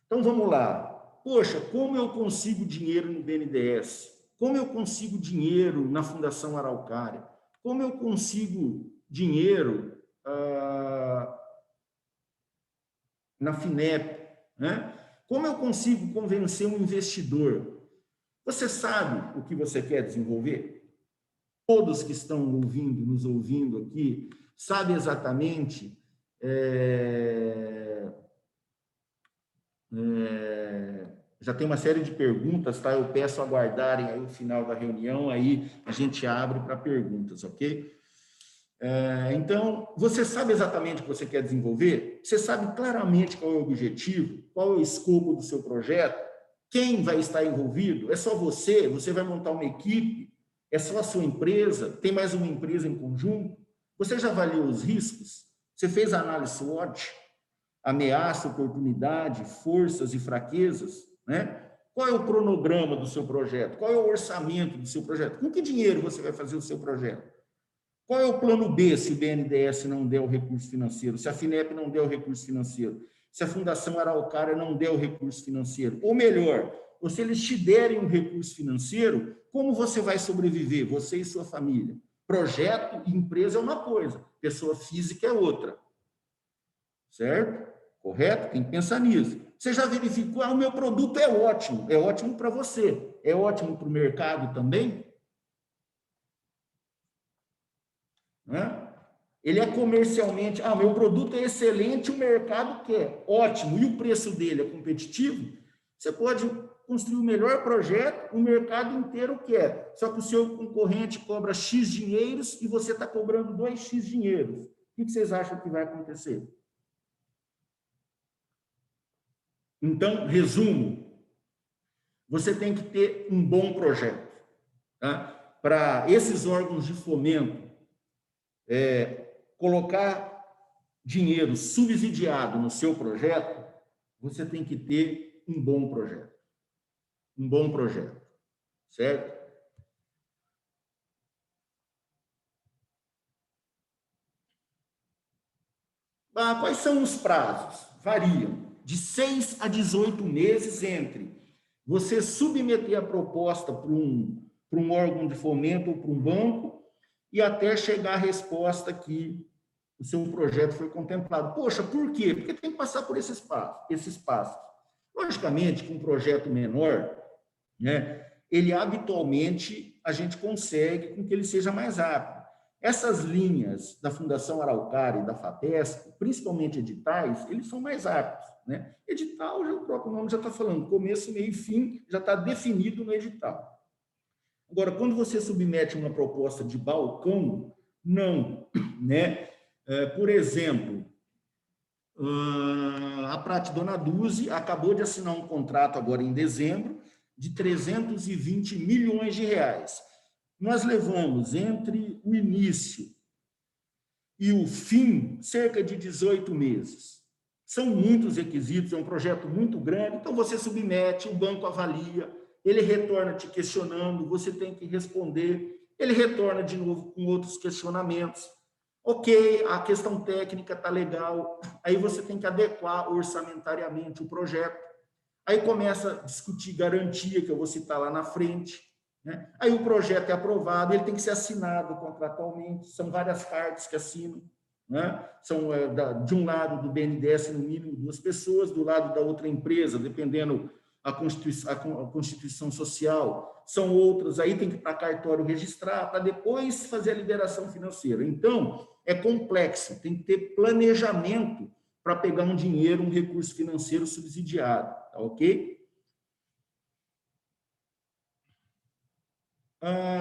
Então, vamos lá. Poxa, como eu consigo dinheiro no BNDES? Como eu consigo dinheiro na Fundação Araucária? Como eu consigo dinheiro na FINEP? Né? Como eu consigo convencer um investidor? Você sabe o que você quer desenvolver? Todos que estão nos ouvindo aqui, sabem exatamente... já tem uma série de perguntas, tá? Eu peço aguardarem aí o final da reunião, aí a gente abre para perguntas, ok? Então, você sabe exatamente o que você quer desenvolver? Você sabe claramente qual é o objetivo? Qual é o escopo do seu projeto? Quem vai estar envolvido? É só você? Você vai montar uma equipe? É só a sua empresa? Tem mais uma empresa em conjunto? Você já avaliou os riscos? Você fez a análise SWOT? Ameaça, oportunidade, forças e fraquezas, né? Qual é o cronograma do seu projeto? Qual é o orçamento do seu projeto? Com que dinheiro você vai fazer o seu projeto? Qual é o plano B se o BNDES não der o recurso financeiro, se a FINEP não der o recurso financeiro, se a Fundação Araucária não der o recurso financeiro? Ou melhor, ou se eles te derem um recurso financeiro, como você vai sobreviver, você e sua família? Projeto e empresa é uma coisa, pessoa física é outra. Certo? Correto? Tem que pensar nisso. Você já verificou, o meu produto é ótimo para você, é ótimo para o mercado também? Né? Ele é comercialmente, meu produto é excelente, o mercado quer, ótimo, e o preço dele é competitivo? Você pode construir o melhor projeto, o mercado inteiro quer, só que o seu concorrente cobra X dinheiros e você está cobrando 2X dinheiros. O que vocês acham que vai acontecer? Então, resumo, você tem que ter um bom projeto, tá? Para esses órgãos de fomento colocar dinheiro subsidiado no seu projeto, você tem que ter um bom projeto, certo? Quais são os prazos? Variam de 6 a 18 meses entre você submeter a proposta para um órgão de fomento ou para um banco e até chegar a resposta que o seu projeto foi contemplado. Poxa, por quê? Porque tem que passar por esse espaço. Logicamente, com um projeto menor, né, ele habitualmente a gente consegue com que ele seja mais rápido. Essas linhas da Fundação Araucária e da FAPESP, principalmente editais, eles são mais rápidos, né? Edital, já, o próprio nome já está falando, começo, meio e fim, já está definido no edital. Agora, quando você submete uma proposta de balcão, não, né? Por exemplo, a Prate Dona Duzi acabou de assinar um contrato agora em dezembro de 320 milhões de reais. Nós levamos entre o início e o fim cerca de 18 meses. São muitos requisitos, é um projeto muito grande, então você submete, o banco avalia, ele retorna te questionando, você tem que responder, ele retorna de novo com outros questionamentos. Ok, a questão técnica está legal, aí você tem que adequar orçamentariamente o projeto, aí começa a discutir garantia, que eu vou citar lá na frente, né? Aí o projeto é aprovado, ele tem que ser assinado contratualmente, são várias partes que assinam, né? São de um lado do BNDES, no mínimo 2 pessoas, do lado da outra empresa, dependendo a Constituição Social, são outras, aí tem que ir para cartório registrar, para depois fazer a liberação financeira. Então, é complexo, tem que ter planejamento para pegar um dinheiro, um recurso financeiro subsidiado, tá ok?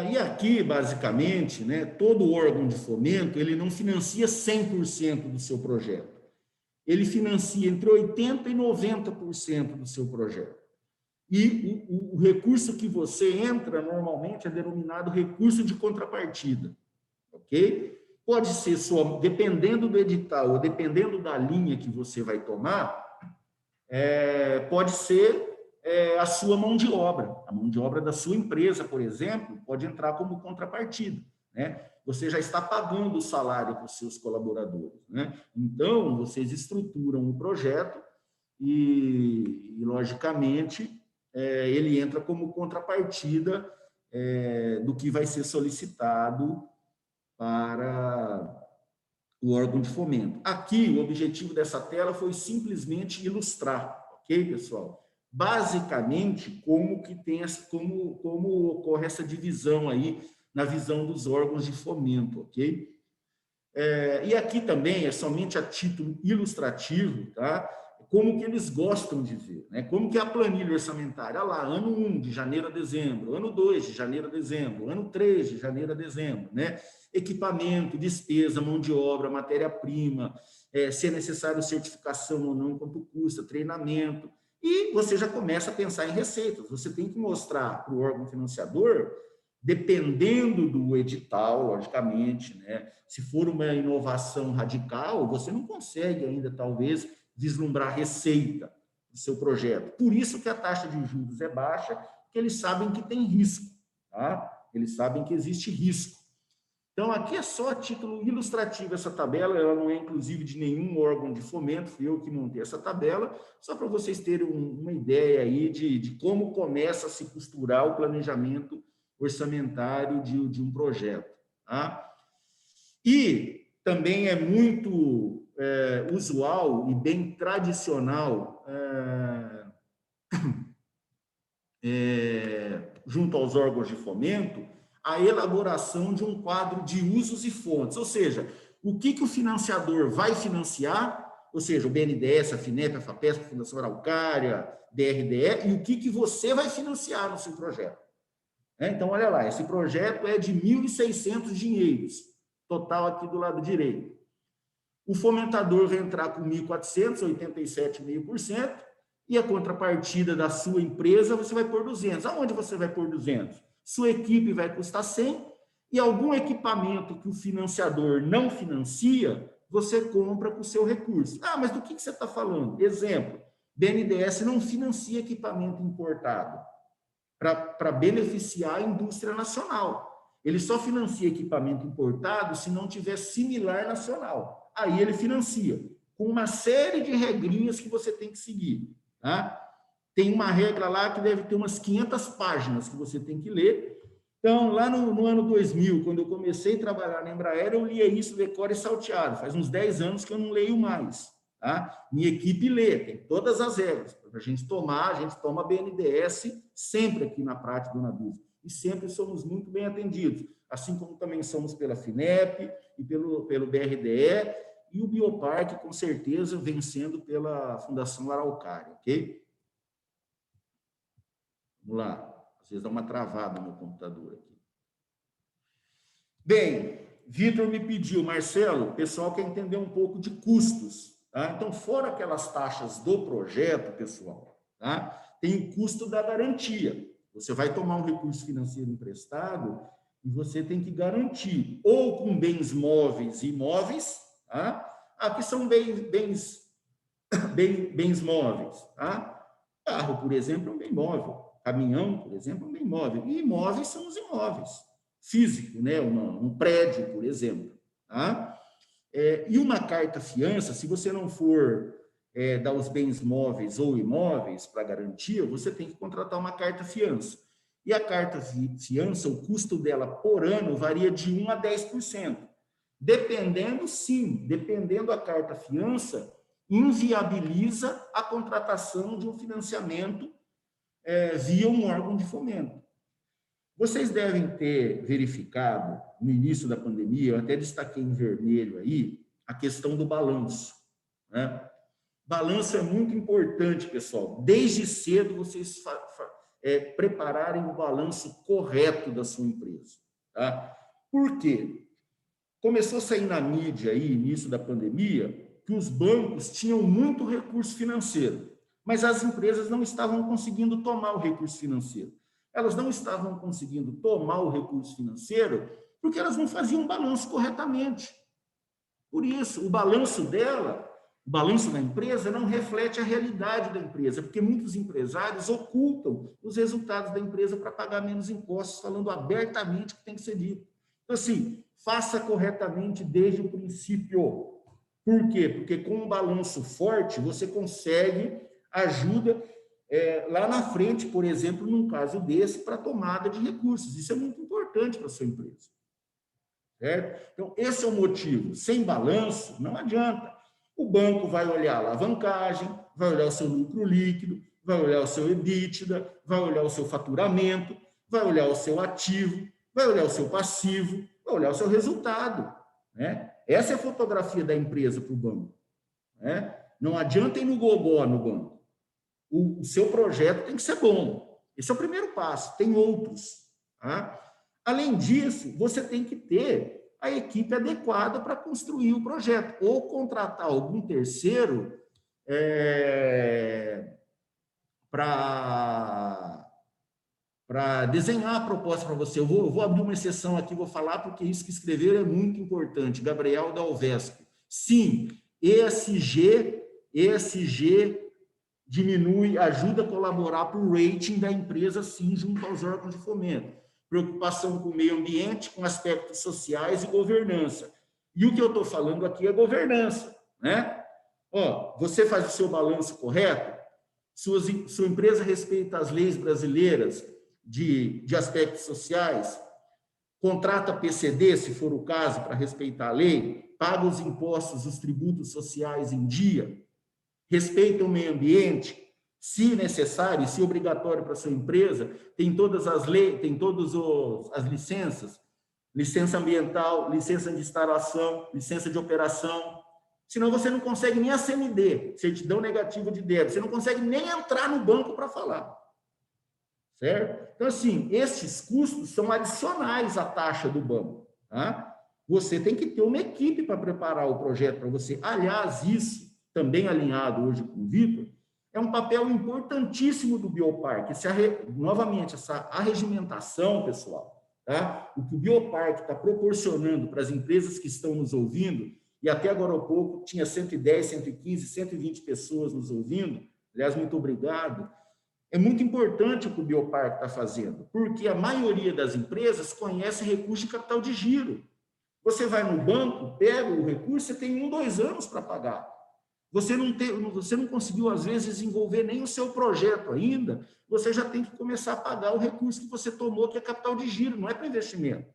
E aqui, basicamente, né, todo órgão de fomento, ele não financia 100% do seu projeto. Ele financia entre 80% e 90% do seu projeto. E o recurso que você entra, normalmente, é denominado recurso de contrapartida, ok? Pode ser só, dependendo do edital, ou dependendo da linha que você vai tomar, pode ser a sua mão de obra. A mão de obra da sua empresa, por exemplo, pode entrar como contrapartida, né? Você já está pagando o salário para os seus colaboradores, né? Então, vocês estruturam o projeto e logicamente, ele entra como contrapartida do que vai ser solicitado para o órgão de fomento. Aqui, o objetivo dessa tela foi simplesmente ilustrar, ok, pessoal? Basicamente, como ocorre essa divisão aí na visão dos órgãos de fomento, ok? E aqui também é somente a título ilustrativo, tá? Como que eles gostam de ver, né? Como que é a planilha orçamentária? Lá, ano 1, de janeiro a dezembro, ano 2, de janeiro a dezembro, ano 3, de janeiro a dezembro, né? Equipamento, despesa, mão de obra, matéria-prima, se é necessário certificação ou não, quanto custa, treinamento, e você já começa a pensar em receitas. Você tem que mostrar para o órgão financiador, dependendo do edital, logicamente, né? Se for uma inovação radical, você não consegue ainda, talvez, vislumbrar receita do seu projeto. Por isso que a taxa de juros é baixa, porque eles sabem que tem risco, tá? Eles sabem que existe risco. Então, aqui é só a título ilustrativo essa tabela, ela não é inclusive de nenhum órgão de fomento, fui eu que montei essa tabela, só para vocês terem uma ideia aí de como começa a se costurar o planejamento orçamentário de um projeto, tá? E também é muito usual e bem tradicional junto aos órgãos de fomento a elaboração de um quadro de usos e fontes, ou seja, o que o financiador vai financiar, ou seja, o BNDES, a FINEP, a FAPESP, a Fundação Araucária, DRDE, e o que você vai financiar no seu projeto. Então, olha lá, esse projeto é de 1.600 dinheiros, total aqui do lado direito. O fomentador vai entrar com 1.400, 87,5%, e a contrapartida da sua empresa, você vai pôr 200. Aonde você vai pôr 200? Sua equipe vai custar 100, e algum equipamento que o financiador não financia, você compra com o seu recurso. Mas do que você está falando? Exemplo, BNDES não financia equipamento importado para beneficiar a indústria nacional. Ele só financia equipamento importado se não tiver similar nacional. Aí ele financia, com uma série de regrinhas que você tem que seguir, tá? Tem uma regra lá que deve ter umas 500 páginas que você tem que ler, Então, lá no ano 2000, quando eu comecei a trabalhar na Embraer, eu lia isso de cor e salteado. Faz uns 10 anos que eu não leio mais. Tá? Minha equipe lê, tem todas as regras. Para a gente toma BNDES sempre aqui na prática do Nabuso. E sempre somos muito bem atendidos. Assim como também somos pela FINEP e pelo BRDE, e o Bioparque, com certeza, vem sendo pela Fundação Araucária, ok? Vamos lá. Às vezes dá uma travada no computador aqui. Bem, Vitor me pediu, Marcelo, o pessoal quer entender um pouco de custos. Tá? Então, fora aquelas taxas do projeto, pessoal, tá? Tem o custo da garantia. Você vai tomar um recurso financeiro emprestado e você tem que garantir, ou com bens móveis e imóveis, tá? Aqui são bens móveis. Tá? Carro, por exemplo, é um bem móvel. Caminhão, por exemplo, é um bem móvel. E imóveis são os imóveis físicos, né? Um prédio, por exemplo. Tá? E uma carta-fiança, se você não for dar os bens móveis ou imóveis para garantia, você tem que contratar uma carta-fiança. E a carta-fiança, o custo dela por ano varia de 1% a 10%. Dependendo da carta-fiança, inviabiliza a contratação de um financiamento via um órgão de fomento. Vocês devem ter verificado, no início da pandemia, eu até destaquei em vermelho aí, a questão do balanço. Né? Balanço é muito importante, pessoal. Desde cedo, vocês prepararem o balanço correto da sua empresa. Tá? Por quê? Começou a sair na mídia aí, início da pandemia, que os bancos tinham muito recurso financeiro, mas as empresas não estavam conseguindo tomar o recurso financeiro. Elas não estavam conseguindo tomar o recurso financeiro porque elas não faziam o balanço corretamente. Por isso, o balanço o balanço da empresa não reflete a realidade da empresa, porque muitos empresários ocultam os resultados da empresa para pagar menos impostos, falando abertamente que tem que ser dito. Então, assim, faça corretamente desde o princípio. Por quê? Porque com um balanço forte, você consegue ajuda lá na frente, por exemplo, num caso desse, para tomada de recursos. Isso é muito importante para a sua empresa. Certo? Então, esse é o motivo. Sem balanço, não adianta. O banco vai olhar a alavancagem, vai olhar o seu lucro líquido, vai olhar o seu EBITDA, vai olhar o seu faturamento, vai olhar o seu ativo, vai olhar o seu passivo, vai olhar o seu resultado. Né? Essa é a fotografia da empresa para o banco. Né? Não adianta ir no gogó no banco. O seu projeto tem que ser bom. Esse é o primeiro passo. Tem outros. Tá? Além disso, você tem que ter a equipe adequada para construir o projeto, ou contratar algum terceiro para desenhar a proposta para você. Eu vou abrir uma exceção aqui, vou falar, porque isso que escreveram é muito importante. Gabriel Dalvesco. Sim, ESG diminui, ajuda a colaborar para o rating da empresa, sim, junto aos órgãos de fomento. Preocupação com o meio ambiente, com aspectos sociais e governança. E o que eu estou falando aqui é governança. Né? Você faz o seu balanço correto, sua empresa respeita as leis brasileiras de aspectos sociais, contrata PCD, se for o caso, para respeitar a lei, paga os impostos, os tributos sociais em dia, respeita o meio ambiente, se necessário, se obrigatório para a sua empresa, tem todas as leis, tem todas as licenças, licença ambiental, licença de instalação, licença de operação, senão você não consegue nem a CND, certidão negativa de débito, você não consegue nem entrar no banco para falar. Certo? Então, assim, esses custos são adicionais à taxa do banco. Tá? Você tem que ter uma equipe para preparar o projeto para você. Aliás, isso, também alinhado hoje com o Vitor, é um papel importantíssimo do Bioparque. Novamente, essa arregimentação, pessoal, tá? O que o Bioparque está proporcionando para as empresas que estão nos ouvindo, e até agora há pouco tinha 110, 115, 120 pessoas nos ouvindo, aliás, muito obrigado. É muito importante o que o Bioparque está fazendo, porque a maioria das empresas conhece recurso de capital de giro. Você vai no banco, pega o recurso, você tem 1, 2 anos para pagar. você não conseguiu, às vezes, desenvolver nem o seu projeto ainda, você já tem que começar a pagar o recurso que você tomou, que é capital de giro, não é para investimento.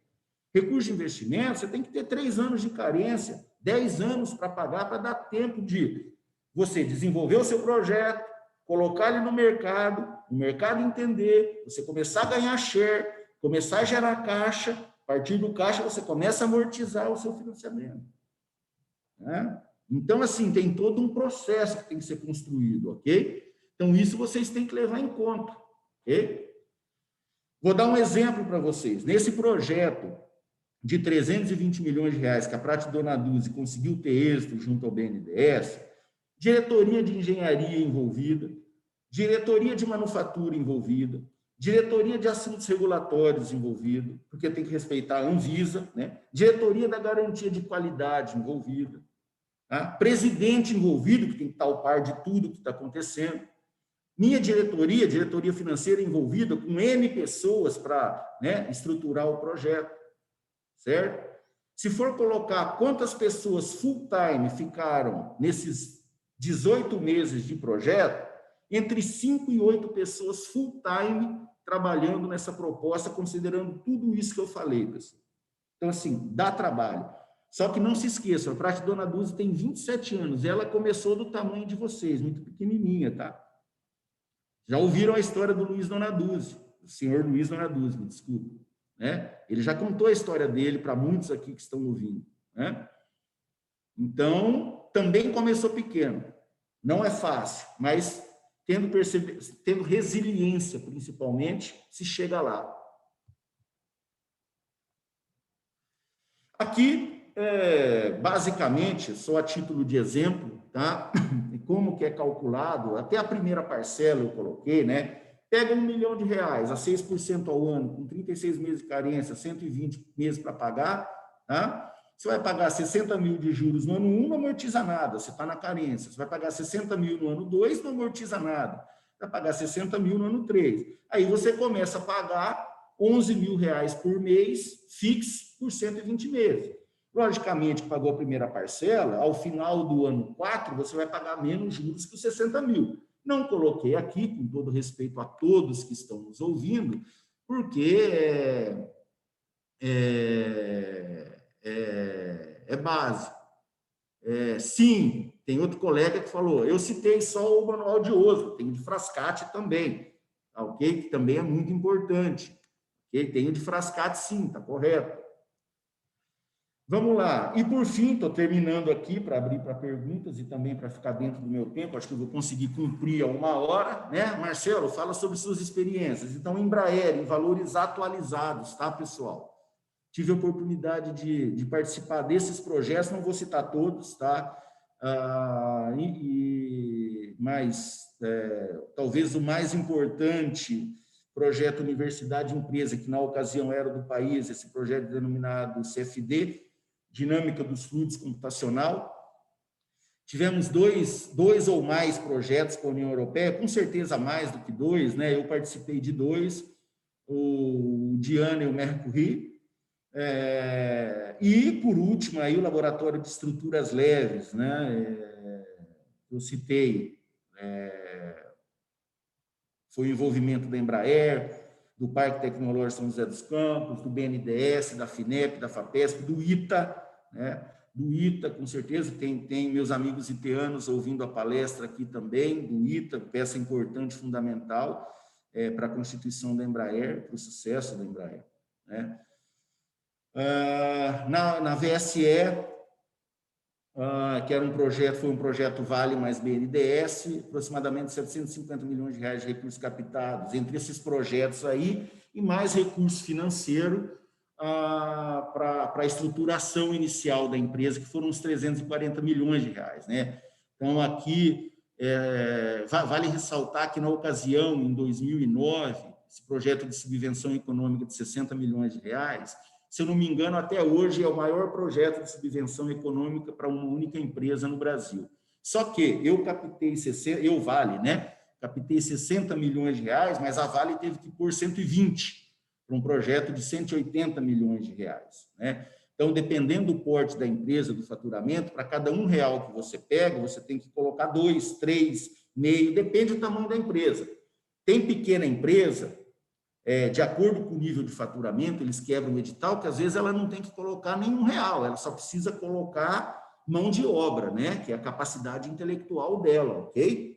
Recurso de investimento, você tem que ter 3 anos de carência, 10 anos para pagar, para dar tempo de você desenvolver o seu projeto, colocar ele no mercado, o mercado entender, você começar a ganhar share, começar a gerar caixa, a partir do caixa você começa a amortizar o seu financiamento. Né? Então, assim, tem todo um processo que tem que ser construído, ok? Então, isso vocês têm que levar em conta, ok? Vou dar um exemplo para vocês. Nesse projeto de 320 milhões de reais que a Prate Donaduzzi conseguiu ter êxito junto ao BNDES, diretoria de engenharia envolvida, diretoria de manufatura envolvida, diretoria de assuntos regulatórios envolvida, porque tem que respeitar a Anvisa, né? Diretoria da garantia de qualidade envolvida, tá? Presidente envolvido, que tem que estar ao par de tudo que está acontecendo, minha diretoria financeira envolvida, com N pessoas para, né, estruturar o projeto, certo? Se for colocar quantas pessoas full-time ficaram nesses 18 meses de projeto, entre 5 e 8 pessoas full-time trabalhando nessa proposta, considerando tudo isso que eu falei, pessoal. Então, assim, dá trabalho. Só que não se esqueçam, a Prate Donaduzzi tem 27 anos, ela começou do tamanho de vocês, muito pequenininha, tá? Já ouviram a história do Luiz Donaduzzi, do senhor Luiz Donaduzzi, me desculpe, né? Ele já contou a história dele para muitos aqui que estão ouvindo, né? Então, também começou pequeno. Não é fácil, mas tendo resiliência, principalmente, se chega lá. Aqui, basicamente, só a título de exemplo, tá? Como que é calculado, até a primeira parcela eu coloquei, né? Pega R$1 milhão a 6% ao ano, com 36 meses de carência, 120 meses para pagar, tá? Você vai pagar 60 mil de juros no ano 1, não amortiza nada, você está na carência. Você vai pagar 60 mil no ano 2, não amortiza nada. Vai pagar 60 mil no ano 3. Aí você começa a pagar R$11 mil por mês, fixo, por 120 meses. Logicamente, pagou a primeira parcela, ao final do ano 4, você vai pagar menos juros que os 60 mil. Não coloquei aqui, com todo respeito a todos que estão nos ouvindo, porque é básico. Sim, tem outro colega que falou, eu citei só o manual de Oslo, tem o de Frascati também, tá, ok? Que também é muito importante. Okay? Tem o de Frascati, sim, está correto. Vamos lá. E, por fim, estou terminando aqui para abrir para perguntas e também para ficar dentro do meu tempo. Acho que eu vou conseguir cumprir a 1 hora, né? Marcelo, fala sobre suas experiências. Então, Embraer, em valores atualizados, tá, pessoal? Tive a oportunidade de participar desses projetos, não vou citar todos, tá? Mas talvez o mais importante, projeto Universidade Empresa, que na ocasião era do país, esse projeto denominado CFD, Dinâmica dos Fluidos Computacional. Tivemos dois ou mais projetos com a União Europeia, com certeza mais do que 2, né? Eu participei de 2, o Diana e o Mercury. E, por último, aí, o Laboratório de Estruturas Leves, né? Eu citei, foi o envolvimento da Embraer, do Parque Tecnológico São José dos Campos, do BNDES, da FINEP, da FAPESP, do ITA, né? Do ITA, com certeza, tem meus amigos iteanos ouvindo a palestra aqui também, do ITA, peça importante, fundamental para a constituição da Embraer, para o sucesso da Embraer, né? Na VSE, que era foi um projeto Vale mais BNDES, aproximadamente 750 milhões de reais de recursos captados entre esses projetos aí, e mais recurso financeiro para a estruturação inicial da empresa, que foram uns 340 milhões de reais, né? Então, aqui, vale ressaltar que, na ocasião, em 2009, esse projeto de subvenção econômica de 60 milhões de reais, se eu não me engano, até hoje é o maior projeto de subvenção econômica para uma única empresa no Brasil. Só que eu Vale, né? Captei 60 milhões de reais, mas a Vale teve que pôr 120 para um projeto de 180 milhões de reais, né? Então, dependendo do porte da empresa, do faturamento, para cada R$1 que você pega, você tem que colocar 2, 3, meio, depende do tamanho da empresa. Tem pequena empresa, de acordo com o nível de faturamento, eles quebram o edital, que às vezes ela não tem que colocar nem R$1, ela só precisa colocar mão de obra, né? Que é a capacidade intelectual dela, ok?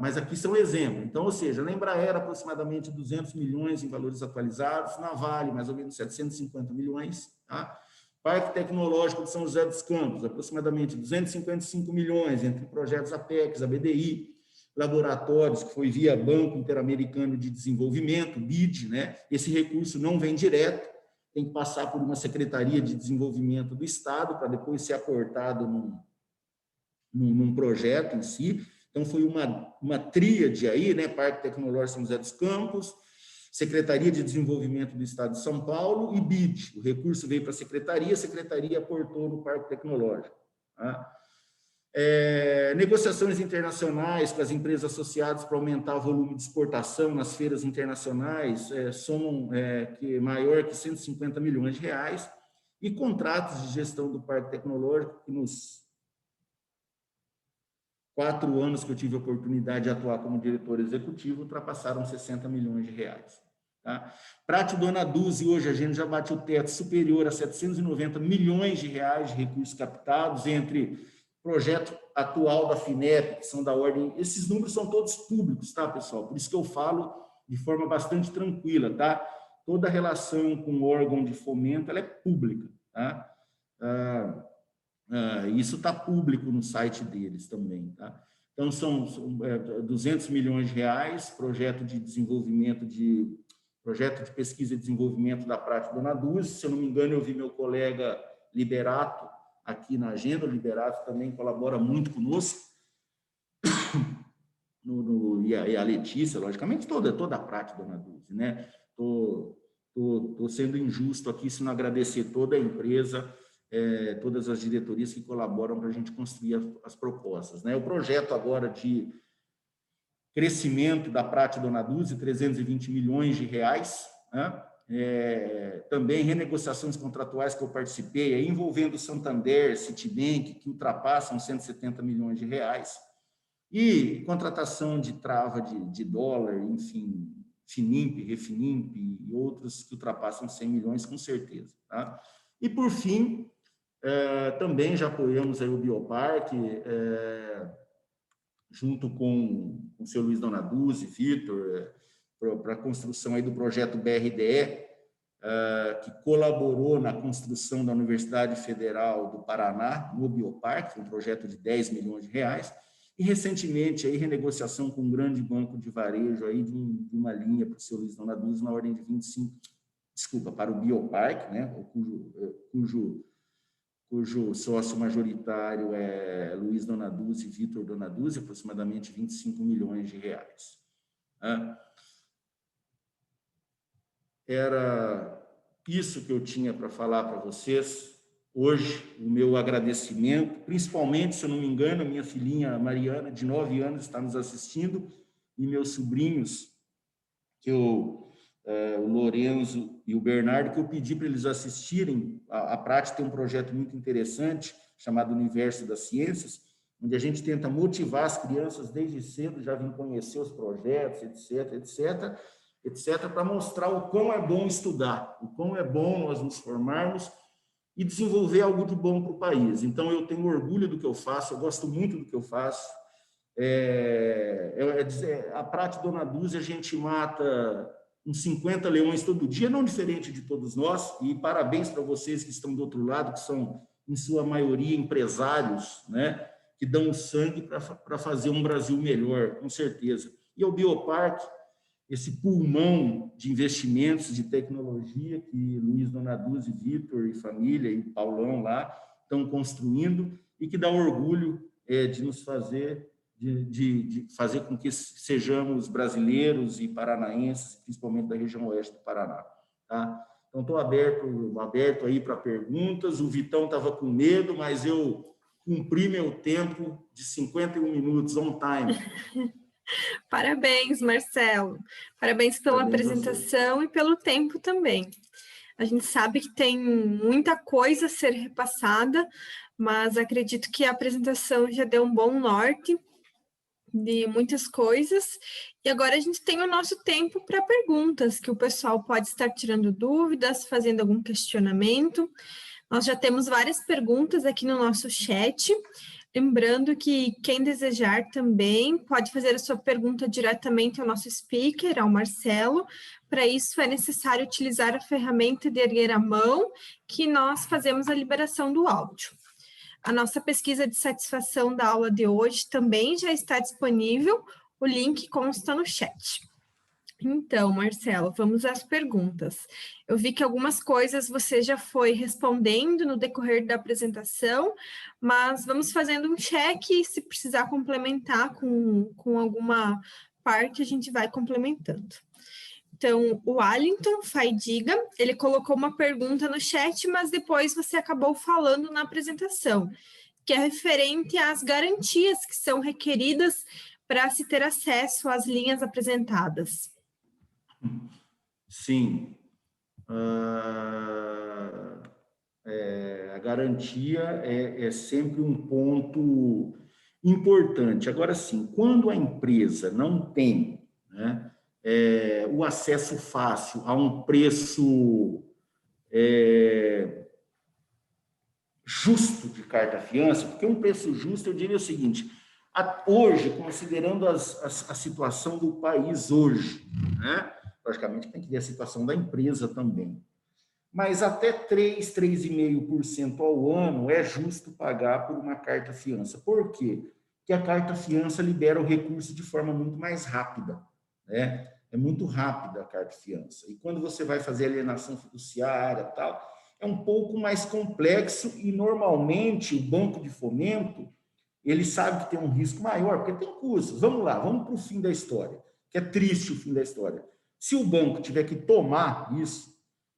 Mas aqui são exemplos. Então, ou seja, na Embraer, aproximadamente 200 milhões em valores atualizados, na Vale, mais ou menos 750 milhões, tá? Parque Tecnológico de São José dos Campos, aproximadamente 255 milhões, entre projetos Apex, a BDI, laboratórios, que foi via Banco Interamericano de Desenvolvimento, BID, né? Esse recurso não vem direto, tem que passar por uma Secretaria de Desenvolvimento do Estado, para depois ser aportado num projeto em si. Então, foi uma tríade aí, né? Parque Tecnológico São José dos Campos, Secretaria de Desenvolvimento do Estado de São Paulo e BID. O recurso veio para a secretaria aportou no Parque Tecnológico. Tá? Negociações internacionais com as empresas associadas para aumentar o volume de exportação nas feiras internacionais, somam maior que 150 milhões de reais, e contratos de gestão do Parque Tecnológico, que nos 4 anos que eu tive a oportunidade de atuar como diretor executivo, ultrapassaram 60 milhões de reais. Tá? Prate Dona Dulce, hoje a gente já bate o teto superior a 790 milhões de reais de recursos captados entre projeto atual da FINEP, que são da ordem... Esses números são todos públicos, tá, pessoal? Por isso que eu falo de forma bastante tranquila, tá? Toda relação com o órgão de fomento, ela é pública, tá? Isso está público no site deles também, tá? Então, são 200 milhões de reais, projeto de pesquisa e desenvolvimento da Prate Dona Dulce. Se eu não me engano, eu vi meu colega Liberato aqui na agenda. O Liberato também colabora muito conosco, e a Letícia, logicamente, toda a Prate Dona Dulce, né? Estou sendo injusto aqui se não agradecer toda a empresa, todas as diretorias que colaboram para a gente construir as propostas, né? O projeto agora de crescimento da Prate Dona Dulce, 320 milhões de reais, né? Também renegociações contratuais que eu participei, envolvendo Santander, Citibank, que ultrapassam 170 milhões de reais, e contratação de trava de dólar, enfim, Finimp, Refinimp e outros que ultrapassam 100 milhões, com certeza. Tá? E, por fim, também já apoiamos aí o Bioparque, junto com o seu Luiz Dona Dulce, Vitor, para a construção aí do projeto BRDE, que colaborou na construção da Universidade Federal do Paraná, no Bioparque, um projeto de 10 milhões de reais, e recentemente aí renegociação com um grande banco de varejo aí de uma linha para o seu Luiz Dona Dulce na ordem de 25, para o Bioparque, né, cujo sócio majoritário é Luiz Dona Dulce e Vitor Dona Dulce, aproximadamente 25 milhões de reais. Era isso que eu tinha para falar para vocês hoje, o meu agradecimento, principalmente, se eu não me engano, a minha filhinha Mariana, de 9 anos, está nos assistindo, e meus sobrinhos, o Lorenzo e o Bernardo, que eu pedi para eles assistirem. A Prate tem um projeto muito interessante, chamado Universo das Ciências, onde a gente tenta motivar as crianças desde cedo, já vim conhecer os projetos, etc., para mostrar o quão é bom estudar, o quão é bom nós nos formarmos e desenvolver algo de bom para o país. Então, eu tenho orgulho do que eu faço, eu gosto muito do que eu faço. A Prate Dona Dulce, a gente mata uns 50 leões todo dia, não diferente de todos nós, e parabéns para vocês que estão do outro lado, que são, em sua maioria, empresários, né, que dão sangue para fazer um Brasil melhor, com certeza. E o Bioparque, esse pulmão de investimentos, de tecnologia que Luiz Dona Dulce, Vitor e família, e Paulão lá, estão construindo, e que dá orgulho de nos fazer, de fazer com que sejamos brasileiros e paranaenses, principalmente da região oeste do Paraná. Tá? Então, estou aberto aí para perguntas. O Vitão estava com medo, mas eu cumpri meu tempo de 51 minutos, on time. Parabéns, Marcelo. Parabéns pela apresentação e pelo tempo também. A gente sabe que tem muita coisa a ser repassada, mas acredito que a apresentação já deu um bom norte de muitas coisas, e agora a gente tem o nosso tempo para perguntas, que o pessoal pode estar tirando dúvidas, fazendo algum questionamento. Nós já temos várias perguntas aqui no nosso chat, lembrando que quem desejar também pode fazer a sua pergunta diretamente ao nosso speaker, ao Marcelo. Para isso é necessário utilizar a ferramenta de erguer a mão, que nós fazemos a liberação do áudio. A nossa pesquisa de satisfação da aula de hoje também já está disponível, o link consta no chat. Então, Marcelo, vamos às perguntas. Eu vi que algumas coisas você já foi respondendo no decorrer da apresentação, mas vamos fazendo um check e se precisar complementar com alguma parte, a gente vai complementando. Então, o Wellington Faidiga, ele colocou uma pergunta no chat, mas depois você acabou falando na apresentação, que é referente às garantias que são requeridas para se ter acesso às linhas apresentadas. Sim. A garantia é sempre um ponto importante. Agora, sim, quando a empresa não tem, né, o acesso fácil a um preço justo de carta-fiança, porque um preço justo, eu diria o seguinte, hoje, considerando a situação do país hoje, né, logicamente tem que ver a situação da empresa também, mas até 3,5% ao ano é justo pagar por uma carta-fiança. Por quê? Porque a carta-fiança libera o recurso de forma muito mais rápida, né? É muito rápida a carta-fiança. E quando você vai fazer alienação fiduciária e tal, é um pouco mais complexo e, normalmente, o banco de fomento, ele sabe que tem um risco maior, porque tem custos. Vamos lá, vamos para o fim da história, que é triste o fim da história. Se o banco tiver que tomar isso,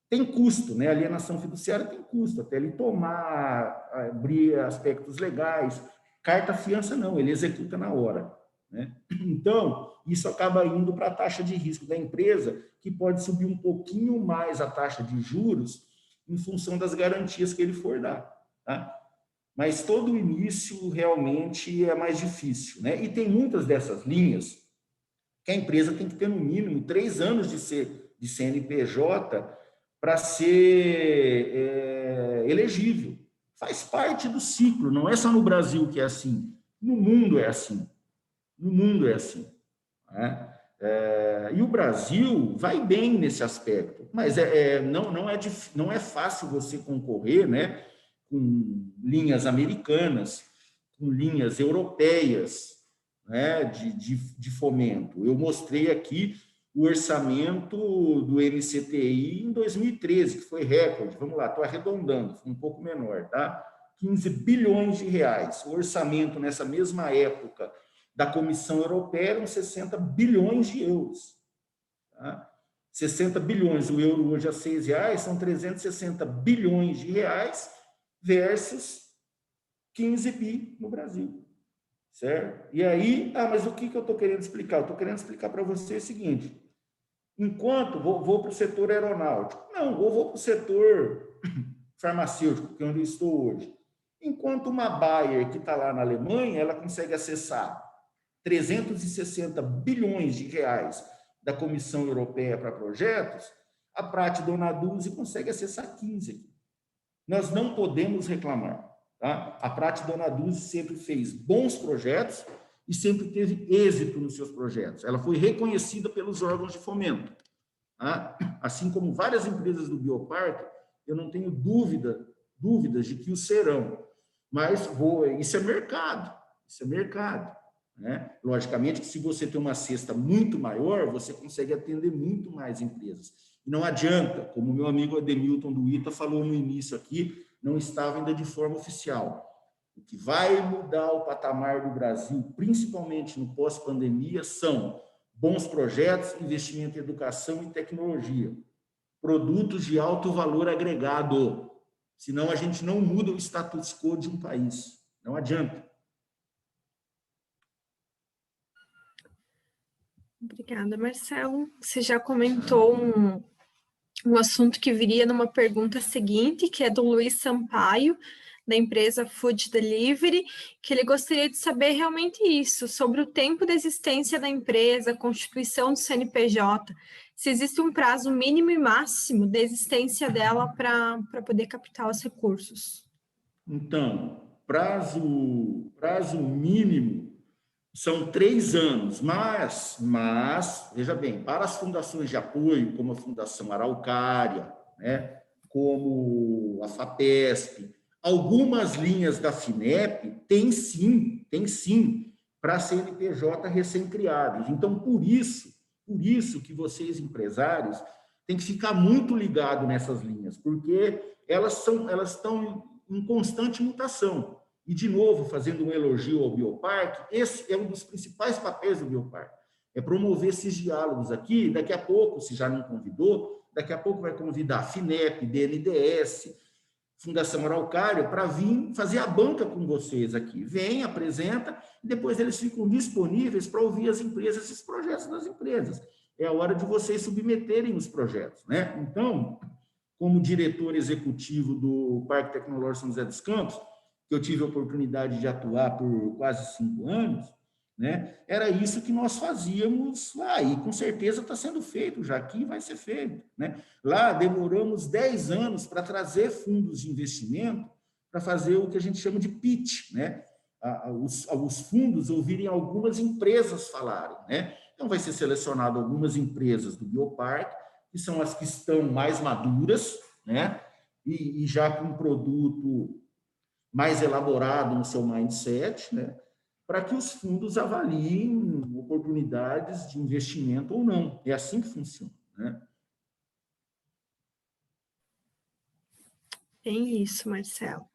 tem custo, né? A alienação fiduciária tem custo, até ele tomar, abrir aspectos legais. Carta-fiança não, ele executa na hora, né? Então, isso acaba indo para a taxa de risco da empresa, que pode subir um pouquinho mais a taxa de juros em função das garantias que ele for dar, tá? Mas todo o início realmente é mais difícil, né? E tem muitas dessas linhas que a empresa tem que ter no mínimo 3 anos de CNPJ para ser elegível. Faz parte do ciclo, não é só no Brasil que é assim, no mundo é assim. No mundo é assim, né? E o Brasil vai bem nesse aspecto, mas não é fácil você concorrer, né, com linhas americanas, com linhas europeias, né, de fomento. Eu mostrei aqui o orçamento do MCTI em 2013, que foi recorde. Vamos lá, estou arredondando, foi um pouco menor, tá? 15 bilhões de reais. O orçamento nessa mesma época da Comissão Europeia eram 60 bilhões de euros. Tá? 60 bilhões, o euro hoje a R$6, são 360 bilhões de reais versus 15 bi no Brasil. Certo? E aí, mas o que eu estou querendo explicar? Eu estou querendo explicar para você o seguinte, enquanto vou para o setor aeronáutico, não, vou para o setor farmacêutico, que é onde eu estou hoje. Enquanto uma Bayer, que está lá na Alemanha, ela consegue acessar 360 bilhões de reais da Comissão Europeia para projetos, a Prate Donaduzzi consegue acessar 15. Nós não podemos reclamar. Tá? A Prate Donaduzzi sempre fez bons projetos e sempre teve êxito nos seus projetos. Ela foi reconhecida pelos órgãos de fomento. Tá? Assim como várias empresas do Bioparque, eu não tenho dúvidas de que o serão. Mas isso é mercado. Isso é mercado. Né? Logicamente que se você tem uma cesta muito maior, você consegue atender muito mais empresas. E não adianta, como o meu amigo Ademilton do ITA falou no início aqui, não estava ainda de forma oficial. O que vai mudar o patamar do Brasil, principalmente no pós-pandemia, são bons projetos, investimento em educação e tecnologia, produtos de alto valor agregado, senão a gente não muda o status quo de um país. Não adianta. Obrigada, Marcelo. Você já comentou um assunto que viria numa pergunta seguinte, que é do Luiz Sampaio, da empresa Food Delivery, que ele gostaria de saber realmente isso, sobre o tempo de existência da empresa, a constituição do CNPJ, se existe um prazo mínimo e máximo de existência dela para poder captar os recursos. Então, prazo mínimo são 3 anos, mas, veja bem, para as fundações de apoio, como a Fundação Araucária, né, como a FAPESP, algumas linhas da FINEP tem sim, para CNPJ recém-criados. Então, por isso que vocês, empresários, têm que ficar muito ligados nessas linhas, porque elas estão em constante mutação. E, de novo, fazendo um elogio ao Bioparque, esse é um dos principais papéis do Bioparque, é promover esses diálogos aqui. Daqui a pouco, se já não convidou, daqui a pouco vai convidar a FINEP, BNDES, Fundação Araucária, para vir fazer a banca com vocês aqui. Vem, apresenta, e depois eles ficam disponíveis para ouvir as empresas e os projetos das empresas. É a hora de vocês submeterem os projetos, né? Então, como diretor executivo do Parque Tecnológico São José dos Campos, que eu tive a oportunidade de atuar por quase 5 anos, né? Era isso que nós fazíamos lá, e com certeza está sendo feito, já aqui vai ser feito, né? Lá demoramos 10 anos para trazer fundos de investimento para fazer o que a gente chama de pitch, né? Os fundos ouvirem algumas empresas falarem, né? Então vai ser selecionado algumas empresas do Bioparque, que são as que estão mais maduras, né? E já com um produto mais elaborado no seu mindset, né, para que os fundos avaliem oportunidades de investimento ou não. É assim que funciona, né? Tem isso, Marcelo.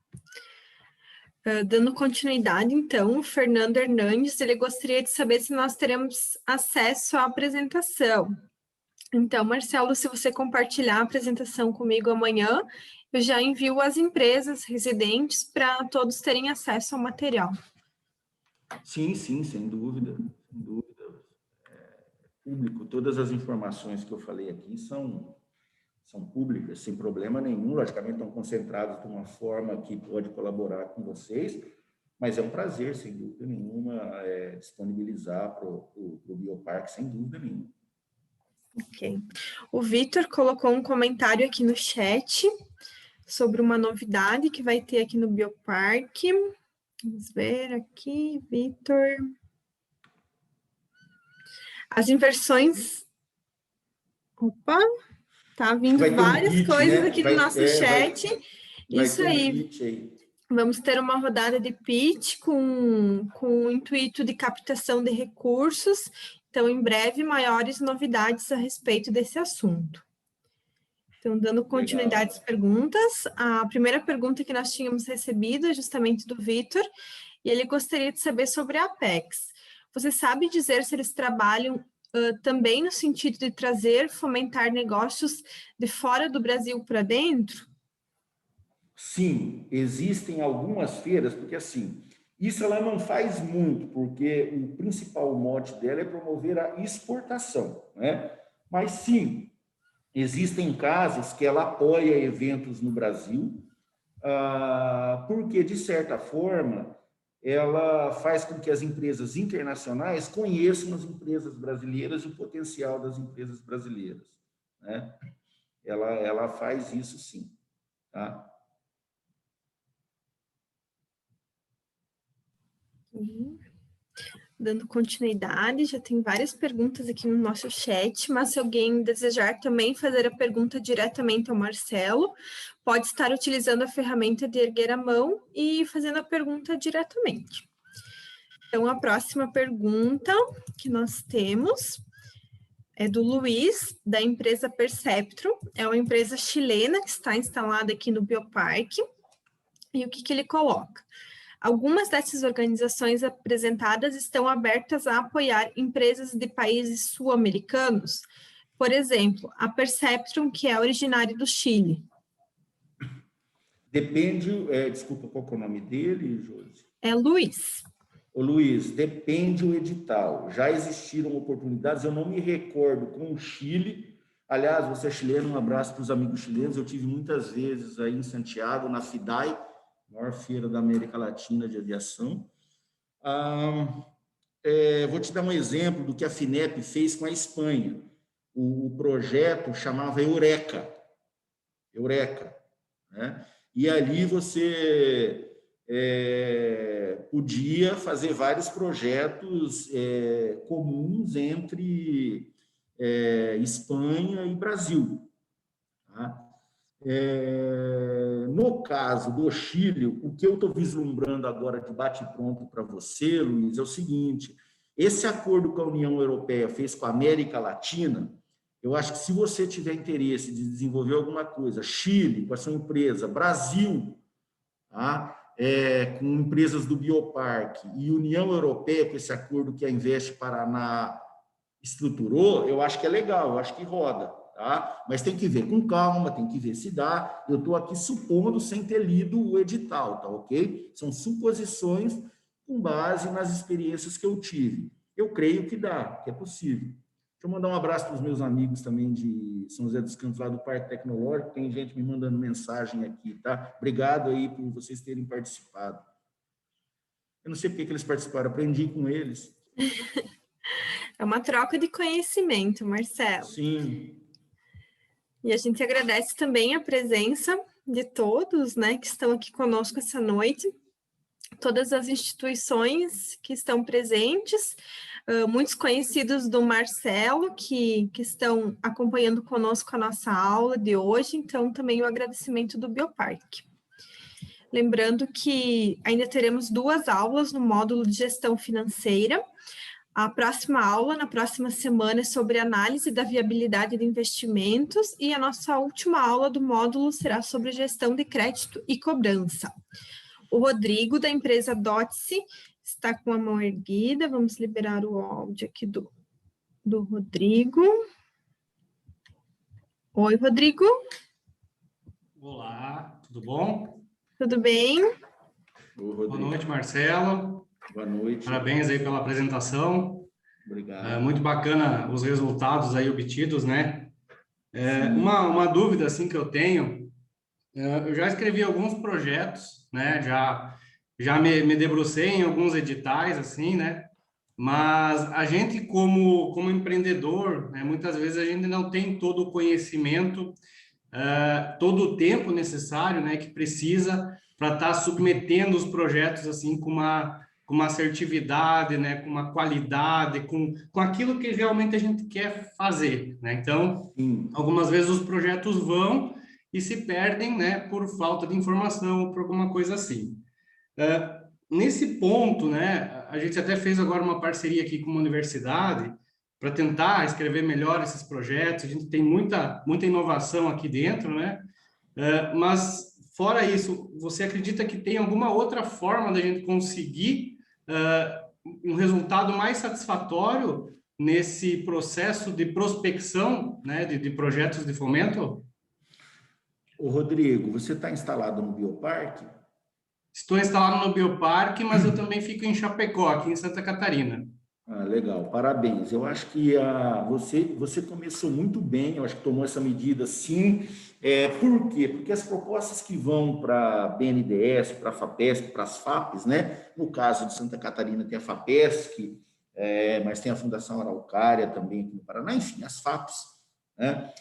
Dando continuidade, então, o Fernando Hernandes, ele gostaria de saber se nós teremos acesso à apresentação. Então, Marcelo, se você compartilhar a apresentação comigo amanhã, eu já envio as empresas residentes para todos terem acesso ao material. Sim, sem dúvida, sem dúvida. Público, todas as informações que eu falei aqui são públicas, sem problema nenhum, logicamente estão concentradas de uma forma que pode colaborar com vocês, mas é um prazer, sem dúvida nenhuma, disponibilizar para o Bioparque, sem dúvida nenhuma. Ok. O Vitor colocou um comentário aqui no chat sobre uma novidade que vai ter aqui no Bioparque. Vamos ver aqui, Vitor. As inversões... Opa, tá vindo várias coisas, né, aqui no nosso chat. Isso aí. Vamos ter uma rodada de pitch com o intuito de captação de recursos. Então, em breve, maiores novidades a respeito desse assunto. Então, dando continuidade às perguntas, a primeira pergunta que nós tínhamos recebido é justamente do Vitor, e ele gostaria de saber sobre a Apex. Você sabe dizer se eles trabalham também no sentido de trazer, fomentar negócios de fora do Brasil para dentro? Sim, existem algumas feiras, porque assim, isso ela não faz muito, porque o principal mote dela é promover a exportação, né? Mas sim, existem casos que ela apoia eventos no Brasil, porque, de certa forma, ela faz com que as empresas internacionais conheçam as empresas brasileiras e o potencial das empresas brasileiras, né? Ela faz isso sim, tá? Dando continuidade, já tem várias perguntas aqui no nosso chat, mas se alguém desejar também fazer a pergunta diretamente ao Marcelo, pode estar utilizando a ferramenta de erguer a mão e fazendo a pergunta diretamente. Então, a próxima pergunta que nós temos é do Luiz, da empresa Perceptron. É uma empresa chilena que está instalada aqui no Bioparque. E o que ele coloca? Algumas dessas organizações apresentadas estão abertas a apoiar empresas de países sul-americanos. Por exemplo, a Perceptron, que é originária do Chile. Depende, desculpa, qual que é o nome dele, Josi? É Luiz. Ô, Luiz, depende o edital. Já existiram oportunidades, eu não me recordo com o Chile, Aliás, você é chileno, um abraço para os amigos chilenos. Eu tive muitas vezes aí em Santiago, na FIDAI, maior feira da América Latina de aviação. Vou te dar um exemplo do que a FINEP fez com a Espanha. O projeto chamava Eureka, né? E ali você podia fazer vários projetos comuns entre Espanha e Brasil. Tá? No caso do Chile, o que eu estou vislumbrando agora de bate-pronto para você, Luiz, é o seguinte: esse acordo que a União Europeia fez com a América Latina, eu acho que se você tiver interesse de desenvolver alguma coisa, Chile, com a sua empresa, Brasil, tá? Com empresas do Bioparque, e União Europeia, com esse acordo que a Invest Paraná estruturou, eu acho que é legal, eu acho que roda. Tá? Mas tem que ver com calma, tem que ver se dá. Eu estou aqui supondo sem ter lido o edital, tá ok? São suposições com base nas experiências que eu tive. Eu creio que dá, que é possível. Deixa eu mandar um abraço para os meus amigos também de São José dos Campos, lá do Parque Tecnológico. Tem gente me mandando mensagem aqui, tá? Obrigado aí por vocês terem participado. Eu não sei por que eles participaram, aprendi com eles. É uma troca de conhecimento, Marcelo. Sim. E a gente agradece também a presença de todos, né, que estão aqui conosco essa noite, todas as instituições que estão presentes, muitos conhecidos do Marcelo, que estão acompanhando conosco a nossa aula de hoje, então também o agradecimento do Bioparque. Lembrando que ainda teremos 2 aulas no módulo de gestão financeira. A próxima aula, na próxima semana, é sobre análise da viabilidade de investimentos e a nossa última aula do módulo será sobre gestão de crédito e cobrança. O Rodrigo, da empresa Dotse, está com a mão erguida. Vamos liberar o áudio aqui do Rodrigo. Oi, Rodrigo. Olá, tudo bom? Tudo bem? Boa noite, Marcelo. Boa noite. Parabéns aí pela apresentação. Obrigado. Muito bacana os resultados aí obtidos, né? Uma dúvida assim que eu tenho, eu já escrevi alguns projetos, né? Já me debrucei em alguns editais, assim, né? Mas a gente como empreendedor, né? Muitas vezes a gente não tem todo o conhecimento, todo o tempo necessário, né? Que precisa para estar submetendo os projetos assim com uma assertividade, né, com uma qualidade, com aquilo que realmente a gente quer fazer, né? Então, algumas vezes os projetos vão e se perdem, né, por falta de informação, por alguma coisa assim. Nesse ponto, né, a gente até fez agora uma parceria aqui com uma universidade para tentar escrever melhor esses projetos. A gente tem muita inovação aqui dentro, né? Mas fora isso, você acredita que tem alguma outra forma da gente conseguir um resultado mais satisfatório nesse processo de prospecção, né, de projetos de fomento? Ô, Rodrigo, você está instalado no Bioparque? Estou instalado no Bioparque, mas eu também fico em Chapecó, aqui em Santa Catarina. Ah, legal, parabéns. Eu acho que você começou muito bem, eu acho que tomou essa medida sim. Por quê? Porque as propostas que vão para a BNDES, para a FAPESP, para as FAPs, né? No caso de Santa Catarina tem a FAPESC, mas tem a Fundação Araucária também aqui no Paraná, enfim, as FAPs, né?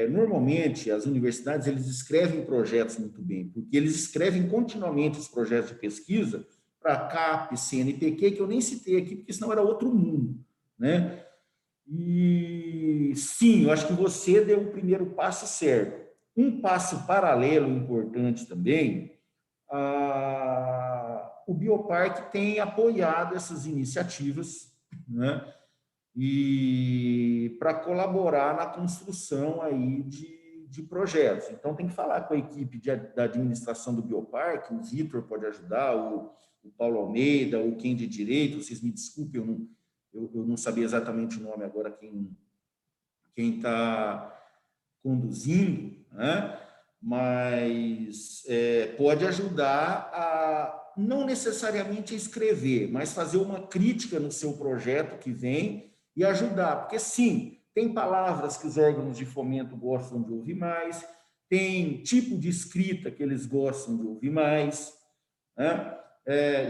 Normalmente as universidades eles escrevem projetos muito bem, porque eles escrevem continuamente os projetos de pesquisa para CAP, CNPq, que eu nem citei aqui, porque senão era outro mundo, né? E sim, eu acho que você deu o primeiro passo certo. Um passo paralelo importante também, o Bioparque tem apoiado essas iniciativas, né? E para colaborar na construção aí de projetos. Então, tem que falar com a equipe da administração do Bioparque, o Vitor pode ajudar, o Paulo Almeida, ou quem de direito, vocês me desculpem, eu não sabia exatamente o nome agora, quem está conduzindo, né? Mas pode ajudar a, não necessariamente a escrever, mas fazer uma crítica no seu projeto que vem e ajudar, porque sim, tem palavras que os órgãos de fomento gostam de ouvir mais, tem tipo de escrita que eles gostam de ouvir mais, né?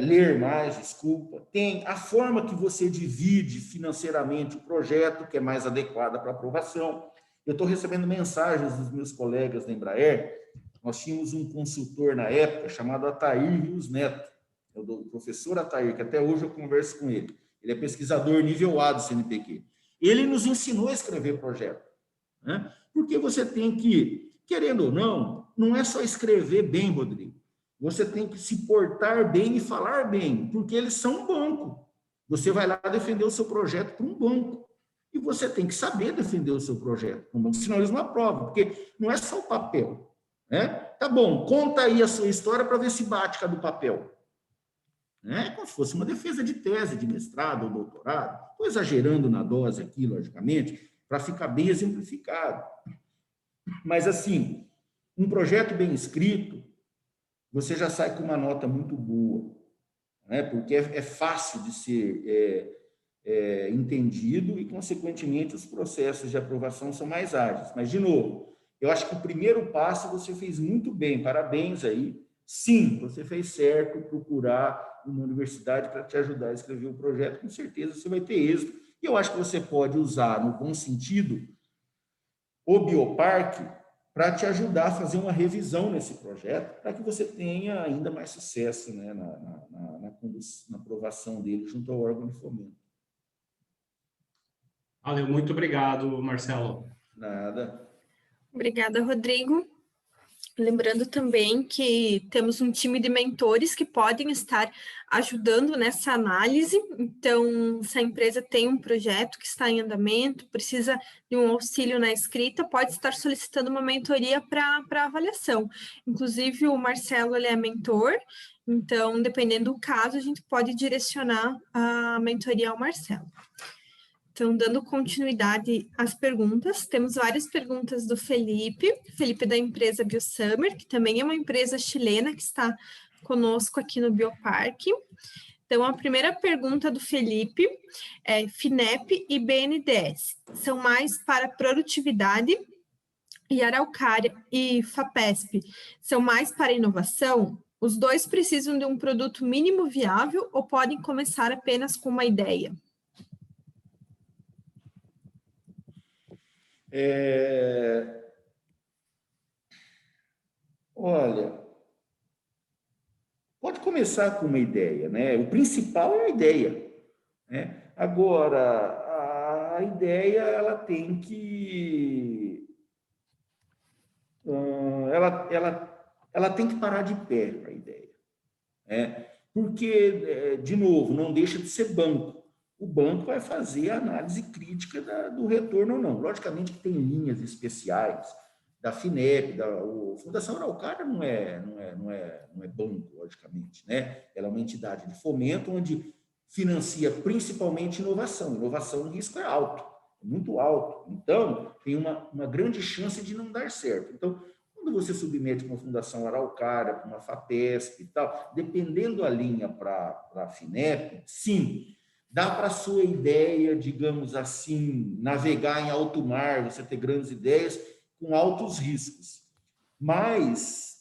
Ler mais, desculpa. Tem a forma que você divide financeiramente o projeto, que é mais adequada para aprovação. Eu estou recebendo mensagens dos meus colegas da Embraer. Nós tínhamos um consultor na época chamado Atair Rios Neto, o professor Atair, que até hoje eu converso com ele. Ele é pesquisador nível A do CNPq. Ele nos ensinou a escrever projeto, né? Porque você tem que, querendo ou não, não é só escrever bem, Rodrigo. Você tem que se portar bem e falar bem, porque eles são um banco. Você vai lá defender o seu projeto para um banco. E você tem que saber defender o seu projeto para um banco, senão eles não aprovam, porque não é só o papel, né? Tá bom, conta aí a sua história para ver se bate com a do papel. É como se fosse uma defesa de tese, de mestrado ou doutorado. Estou exagerando na dose aqui, logicamente, para ficar bem exemplificado. Mas, assim, um projeto bem escrito, você já sai com uma nota muito boa, né? Porque é fácil de ser entendido e, consequentemente, os processos de aprovação são mais ágeis. Mas, de novo, eu acho que o primeiro passo você fez muito bem, parabéns aí. Sim, você fez certo procurar uma universidade para te ajudar a escrever o projeto, com certeza você vai ter êxito. E eu acho que você pode usar, no bom sentido, o Bioparque para te ajudar a fazer uma revisão nesse projeto, para que você tenha ainda mais sucesso, né, na aprovação dele junto ao órgão de fomento. Valeu, muito obrigado, Marcelo. Nada. Obrigada, Rodrigo. Lembrando também que temos um time de mentores que podem estar ajudando nessa análise. Então, se a empresa tem um projeto que está em andamento, precisa de um auxílio na escrita, pode estar solicitando uma mentoria para avaliação. Inclusive, o Marcelo ele é mentor, então, dependendo do caso, a gente pode direcionar a mentoria ao Marcelo. Então, dando continuidade às perguntas, temos várias perguntas do Felipe da empresa BioSummer, que também é uma empresa chilena que está conosco aqui no Bioparque. Então, a primeira pergunta do Felipe é: FINEP e BNDES são mais para produtividade e Araucária e FAPESP são mais para inovação? Os dois precisam de um produto mínimo viável ou podem começar apenas com uma ideia? Olha, pode começar com uma ideia, né? O principal é a ideia, né? Agora, a ideia ela tem que ela tem que parar de pé, a ideia, né? Porque, de novo, não deixa de ser banco. O banco vai fazer a análise crítica do retorno ou não. Logicamente que tem linhas especiais da FINEP, a Fundação Araucária não é banco, logicamente, né? Ela é uma entidade de fomento onde financia principalmente inovação. Inovação, o risco é alto, é muito alto. Então, tem uma grande chance de não dar certo. Então, quando você submete uma Fundação Araucária, para uma FAPESP e tal, dependendo da linha para a FINEP, sim, dá para a sua ideia, digamos assim, navegar em alto mar, você ter grandes ideias com altos riscos. Mas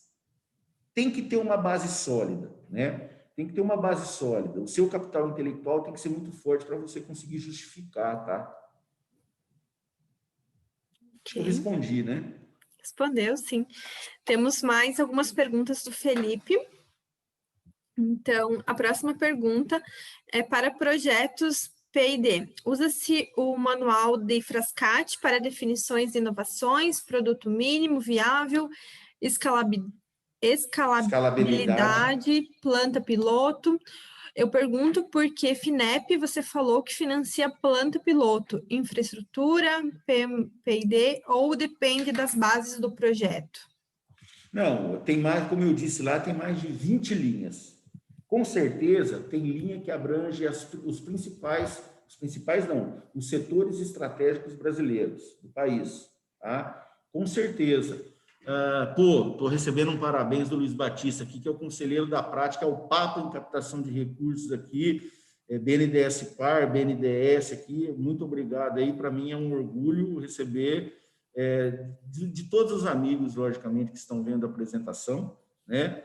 tem que ter uma base sólida, né? Tem que ter uma base sólida. O seu capital intelectual tem que ser muito forte para você conseguir justificar, tá? Okay. Eu respondi, né? Respondeu, sim. Temos mais algumas perguntas do Felipe. Então, a próxima pergunta é para projetos P&D. Usa-se o manual de Frascati para definições de inovações, produto mínimo, viável, escalabilidade, planta piloto. Eu pergunto porque FINEP, você falou que financia planta piloto, infraestrutura, P&D ou depende das bases do projeto? Não, tem mais, como eu disse lá, tem mais de 20 linhas. Com certeza, tem linha que abrange os setores estratégicos brasileiros do país, tá? Com certeza. Estou recebendo um parabéns do Luiz Batista aqui, que é o conselheiro da prática, é o Papa em captação de recursos aqui, BNDES Par, BNDES aqui, muito obrigado aí, para mim é um orgulho receber de todos os amigos, logicamente, que estão vendo a apresentação, né?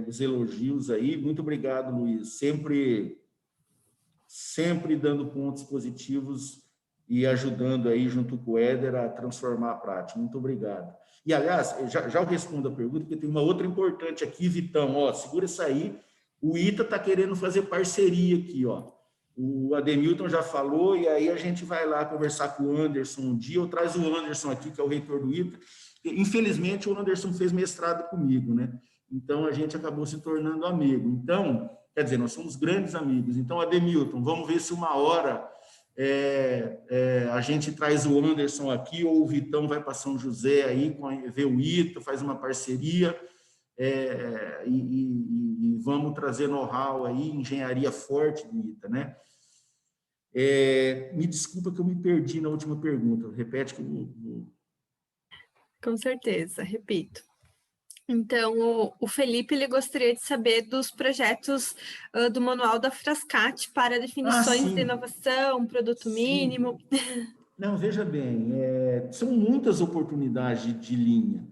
Os elogios aí, muito obrigado, Luiz, sempre dando pontos positivos e ajudando aí, junto com o Éder, a transformar a prática. Muito obrigado. E, aliás, já eu respondo a pergunta, porque tem uma outra importante aqui, Vitão, ó, segura isso aí, o ITA está querendo fazer parceria aqui, ó. O Ademilton já falou, e aí a gente vai lá conversar com o Anderson um dia, eu trago o Anderson aqui, que é o reitor do ITA. Infelizmente, o Anderson fez mestrado comigo, né? Então, a gente acabou se tornando amigo. Então, quer dizer, nós somos grandes amigos. Então, Ademilton, vamos ver se uma hora a gente traz o Anderson aqui, ou o Vitão vai para São José aí, ver o ITA, faz uma parceria, e vamos trazer know-how aí, engenharia forte do ITA, né? Me desculpa que eu me perdi na última pergunta, repete que eu... Com certeza, repito. Então, o Felipe ele gostaria de saber dos projetos do Manual da Frascati para definições de inovação, produto mínimo. Não, veja bem, são muitas oportunidades de linha.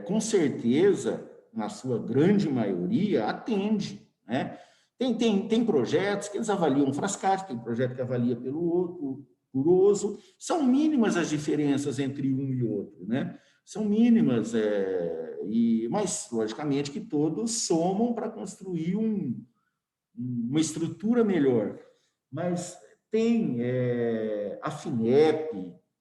Com certeza, na sua grande maioria, atende, né? Tem projetos que eles avaliam Frascati, tem projeto que avalia pelo outro, Curoso. São mínimas as diferenças entre um e outro, né? São mínimas, mas, logicamente, que todos somam para construir uma estrutura melhor. Mas tem a FINEP,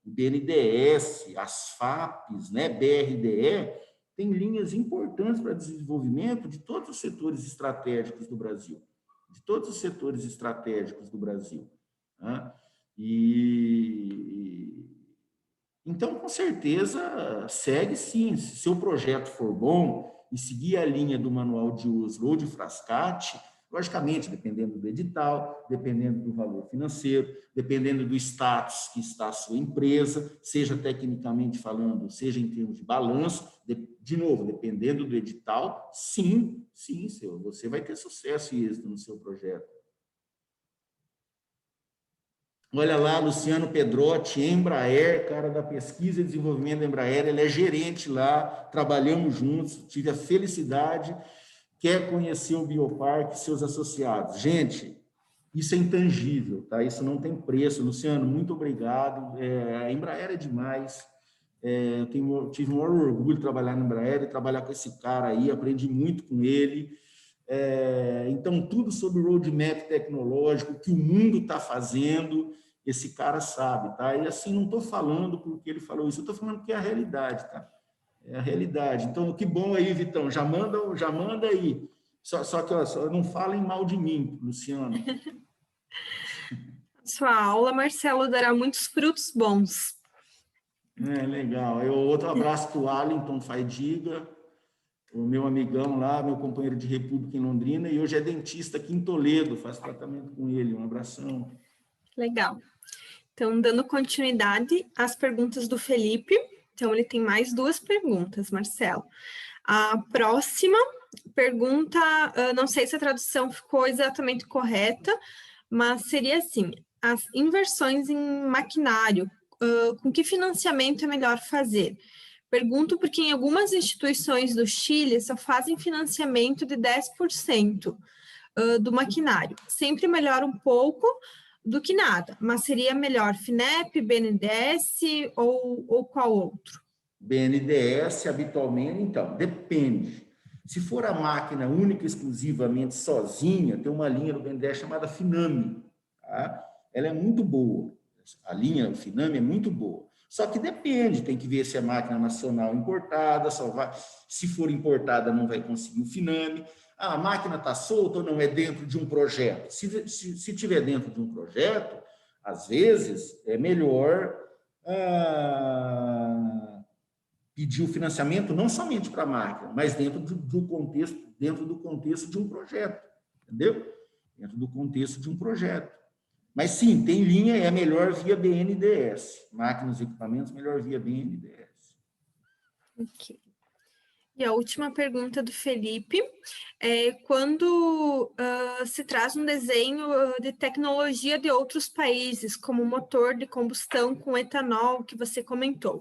o BNDES, as FAPs, né, BRDE, tem linhas importantes para desenvolvimento de todos os setores estratégicos do Brasil. Né? Então, com certeza, segue sim. Se seu projeto for bom e seguir a linha do manual de uso ou de Frascati, logicamente, dependendo do edital, dependendo do valor financeiro, dependendo do status que está a sua empresa, seja tecnicamente falando, seja em termos de balanço, de novo, dependendo do edital, sim, você vai ter sucesso e êxito no seu projeto. Olha lá, Luciano Pedrotti, Embraer, cara da pesquisa e desenvolvimento da Embraer, ele é gerente lá, trabalhamos juntos, tive a felicidade, quer conhecer o Bioparque e seus associados. Gente, isso é intangível, tá? Isso não tem preço. Luciano, muito obrigado. A Embraer é demais. Eu tive o maior orgulho de trabalhar na Embraer e trabalhar com esse cara aí, aprendi muito com ele. Então, tudo sobre o roadmap tecnológico, o que o mundo está fazendo, esse cara sabe, tá? E assim, não estou falando porque ele falou isso, eu estou falando que é a realidade, tá? É a realidade. Então, que bom aí, Vitão, já manda aí. Só que só não falem mal de mim, Luciano. Sua aula, Marcelo, dará muitos frutos bons. Legal. Outro abraço para o Wellington Faidiga, o meu amigão lá, meu companheiro de República em Londrina, e hoje é dentista aqui em Toledo, faz tratamento com ele. Um abração. Legal. Então, dando continuidade às perguntas do Felipe, então ele tem mais 2 perguntas, Marcelo. A próxima pergunta, não sei se a tradução ficou exatamente correta, mas seria assim, as inversões em maquinário, com que financiamento é melhor fazer? Pergunto porque em algumas instituições do Chile só fazem financiamento de 10% do maquinário. Sempre melhora um pouco do que nada, mas seria melhor FINEP, BNDES ou qual outro? BNDES, habitualmente, então, depende. Se for a máquina única, exclusivamente sozinha, tem uma linha do BNDES chamada FINAME. Tá? Ela é muito boa. A linha FINAME é muito boa. Só que depende, tem que ver se é máquina nacional importada, se for importada não vai conseguir o FINAME. A máquina está solta ou não é dentro de um projeto? Se tiver dentro de um projeto, às vezes é melhor pedir o financiamento não somente para a máquina, mas dentro do contexto de um projeto, entendeu? Dentro do contexto de um projeto. Mas sim, tem linha, é melhor via BNDES. Máquinas e equipamentos, melhor via BNDES. Ok. E a última pergunta do Felipe é quando se traz um desenho de tecnologia de outros países, como motor de combustão com etanol, que você comentou,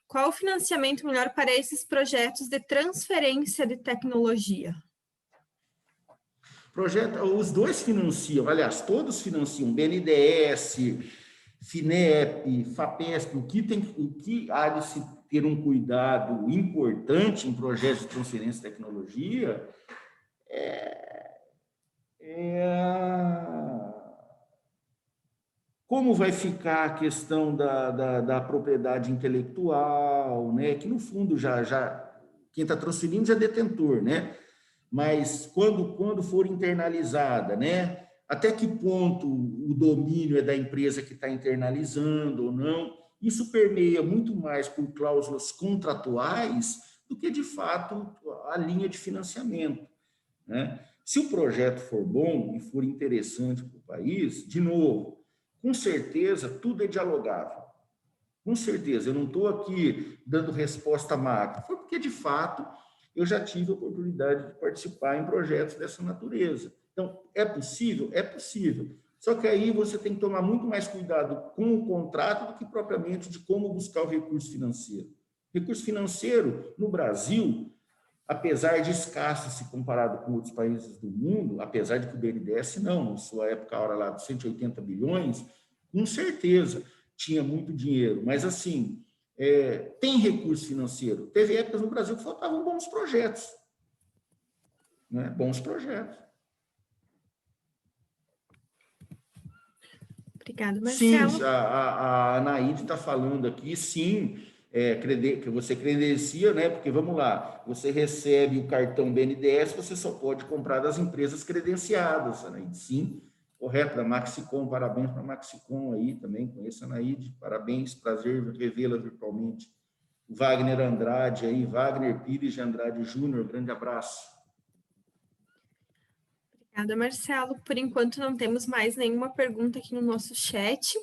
qual o financiamento melhor para esses projetos de transferência de tecnologia? Os dois financiam, aliás, todos financiam, BNDES, FINEP, FAPESP, o que há de se ter um cuidado importante em projetos de transferência de tecnologia como vai ficar a questão da propriedade intelectual, né? Que no fundo quem está transferindo já é detentor, né? Mas quando for internalizada, né? Até que ponto o domínio é da empresa que está internalizando ou não? Isso permeia muito mais por cláusulas contratuais do que, de fato, a linha de financiamento, né? Se o projeto for bom e for interessante para o país, de novo, com certeza tudo é dialogável. Com certeza, eu não estou aqui dando resposta macro, foi porque, de fato, eu já tive a oportunidade de participar em projetos dessa natureza. Então, é possível? É possível. Só que aí você tem que tomar muito mais cuidado com o contrato do que propriamente de como buscar o recurso financeiro. Recurso financeiro, no Brasil, apesar de escasso se comparado com outros países do mundo, apesar de que o BNDES não, na sua época, a hora lá dos 180 bilhões, com certeza tinha muito dinheiro, mas assim, tem recurso financeiro. Teve épocas no Brasil que faltavam bons projetos, né? Bons projetos. Obrigada, Marcelo. Sim, a Anaíde está falando aqui, sim, que você credencia, né? Porque, vamos lá, você recebe o cartão BNDES, você só pode comprar das empresas credenciadas, Anaíde, sim, correto, da Maxicom, parabéns para a Maxicom aí também, conheço a Anaíde, parabéns, prazer revê-la virtualmente. O Wagner Andrade aí, Wagner Pires de Andrade Júnior, grande abraço. Obrigada, Marcelo. Por enquanto, não temos mais nenhuma pergunta aqui no nosso chat.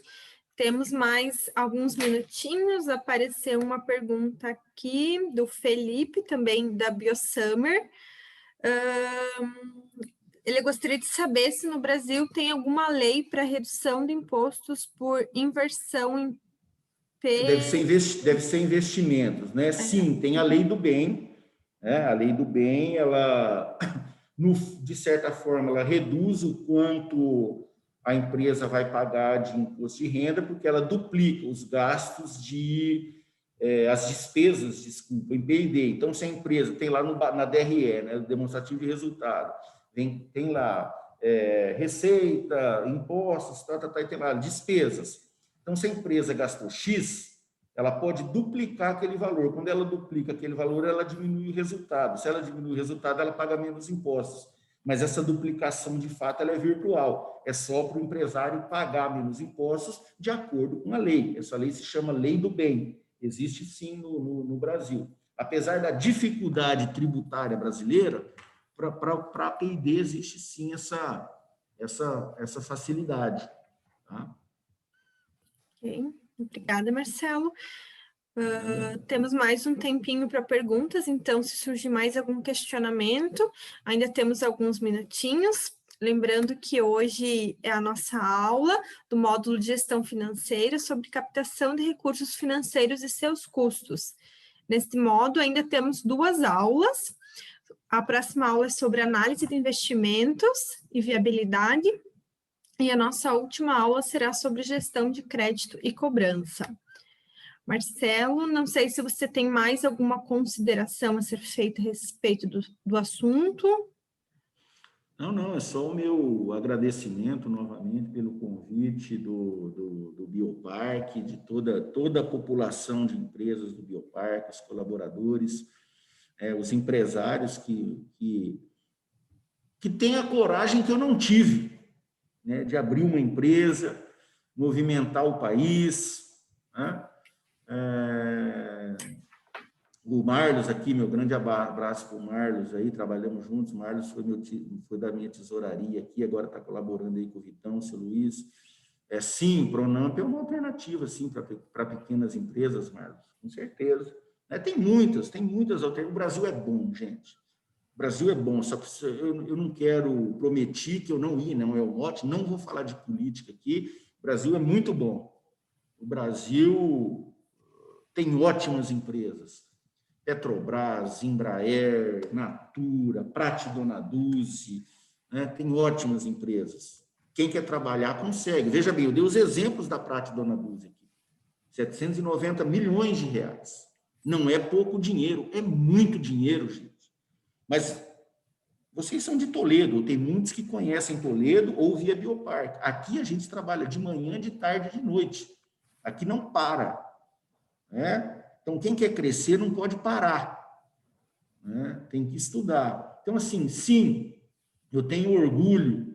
Temos mais alguns minutinhos. Apareceu uma pergunta aqui do Felipe, também da BioSummer. Ele gostaria de saber se no Brasil tem alguma lei para redução de impostos por inversão em Deve ser investimentos, né? Sim, tem a lei do bem, né? A lei do bem, ela, de certa forma, ela reduz o quanto a empresa vai pagar de imposto de renda, porque ela duplica os gastos as despesas, desculpa, em P&D. Então, se a empresa tem lá na DRE, né, demonstrativo de resultado, tem lá receita, impostos, e tem lá despesas. Então, se a empresa gastou X, ela pode duplicar aquele valor. Quando ela duplica aquele valor, ela diminui o resultado. Se ela diminui o resultado, ela paga menos impostos. Mas essa duplicação, de fato, ela é virtual. É só para o empresário pagar menos impostos de acordo com a lei. Essa lei se chama Lei do Bem. Existe, sim, no Brasil. Apesar da dificuldade tributária brasileira, para a P&D existe, sim, essa facilidade. Tá? Ok, obrigada, Marcelo. Temos mais um tempinho para perguntas, então, se surgir mais algum questionamento, ainda temos alguns minutinhos. Lembrando que hoje é a nossa aula do módulo de gestão financeira sobre captação de recursos financeiros e seus custos. Neste módulo, ainda temos 2 aulas. A próxima aula é sobre análise de investimentos e viabilidade. E a nossa última aula será sobre gestão de crédito e cobrança. Marcelo, não sei se você tem mais alguma consideração a ser feita a respeito do assunto. Não, é só o meu agradecimento novamente pelo convite do Bioparque, de toda a população de empresas do Bioparque, os colaboradores, os empresários que têm a coragem que eu não tive, né, de abrir uma empresa, movimentar o país, né? O Marlos aqui, meu grande abraço para o Marlos aí, trabalhamos juntos, Marlos foi da minha tesouraria aqui, agora está colaborando aí com o Vitão, o seu Luiz. Sim, Pronamp é uma alternativa, sim, para pequenas empresas, Marlos, com certeza. né? Tem muitas alternativas. O Brasil é bom, gente. O Brasil é bom, só que eu não quero prometer que eu não ir, não é o mote, não vou falar de política aqui. O Brasil é muito bom. O Brasil tem ótimas empresas. Petrobras, Embraer, Natura, Prate Dona Dulce, né? Tem ótimas empresas. Quem quer trabalhar, consegue. Veja bem, eu dei os exemplos da Prate Dona Dulce aqui. 790 milhões de reais. Não é pouco dinheiro, é muito dinheiro, gente. Mas vocês são de Toledo, tem muitos que conhecem Toledo ou Via Bioparque. Aqui a gente trabalha de manhã, de tarde, de noite. Aqui não para, né? Então, quem quer crescer não pode parar, né? Tem que estudar. Então, assim, sim, eu tenho orgulho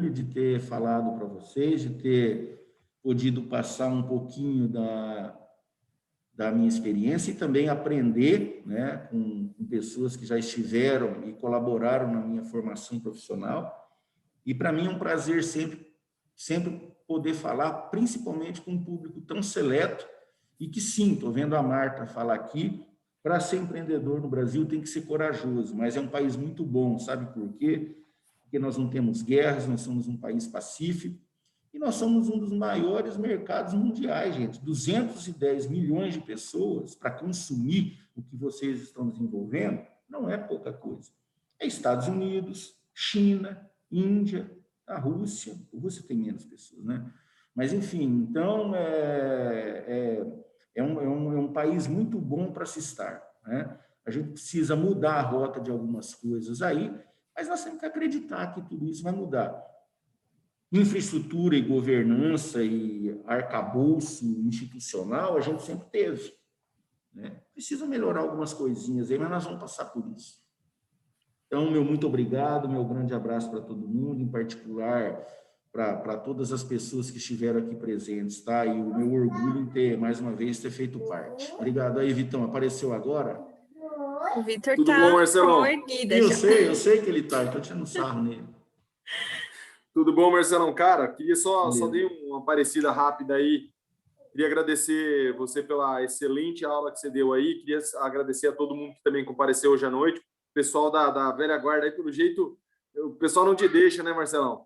de ter falado para vocês, de ter podido passar um pouquinho da minha experiência e também aprender, né, com pessoas que já estiveram e colaboraram na minha formação profissional. E para mim é um prazer sempre poder falar, principalmente com um público tão seleto e que sim, estou vendo a Marta falar aqui, para ser empreendedor no Brasil tem que ser corajoso, mas é um país muito bom, sabe por quê? Porque nós não temos guerras, nós somos um país pacífico, e nós somos um dos maiores mercados mundiais, gente. 210 milhões de pessoas para consumir o que vocês estão desenvolvendo não é pouca coisa. É Estados Unidos, China, Índia, a Rússia. A Rússia tem menos pessoas, né? Mas, enfim, então, é um país muito bom para se estar, né? A gente precisa mudar a rota de algumas coisas aí, mas nós temos que acreditar que tudo isso vai mudar. Infraestrutura e governança e arcabouço institucional a gente sempre teve, né? Precisa melhorar algumas coisinhas aí, mas nós vamos passar por isso. Então, meu muito obrigado, meu grande abraço para todo mundo, em particular para todas as pessoas que estiveram aqui presentes, tá? E o meu orgulho em ter, mais uma vez, ter feito parte. Obrigado aí, Vitão. Apareceu agora? O Vitor Tudo tá bom, Marcelão? erguida Eu já. sei que ele está, estou tirando sarro nele. Tudo bom, Marcelão? Cara, queria só Beleza. dar uma parecida rápida aí. Queria agradecer você pela excelente aula que você deu aí. Queria agradecer a todo mundo que também compareceu hoje à noite. O pessoal da velha guarda aí, pelo jeito, o pessoal não te deixa, né, Marcelão?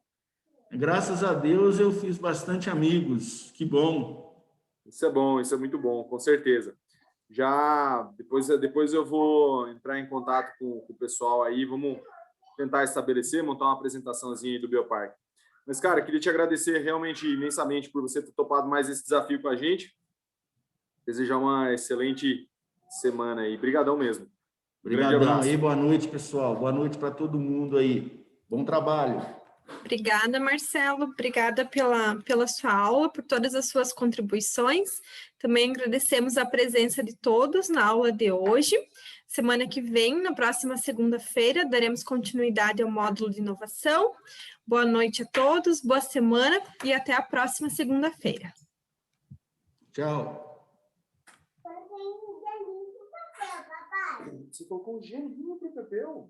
Graças a Deus eu fiz bastante amigos. Que bom. Isso é bom, isso é muito bom, com certeza. Já depois eu vou entrar em contato com o pessoal aí, vamos tentar estabelecer, montar uma apresentaçãozinha aí do Bioparque. Mas, cara, queria te agradecer realmente imensamente por você ter topado mais esse desafio com a gente. Desejar uma excelente semana aí. Obrigadão mesmo. Obrigadão aí, boa noite, pessoal. Boa noite para todo mundo aí. Bom trabalho. Obrigada, Marcelo. Obrigada pela sua aula, por todas as suas contribuições. Também agradecemos a presença de todos na aula de hoje. Semana que vem, na próxima segunda-feira, daremos continuidade ao módulo de inovação. Boa noite a todos, boa semana e até a próxima segunda-feira. Tchau. Você colocou um gelo no Pepeu?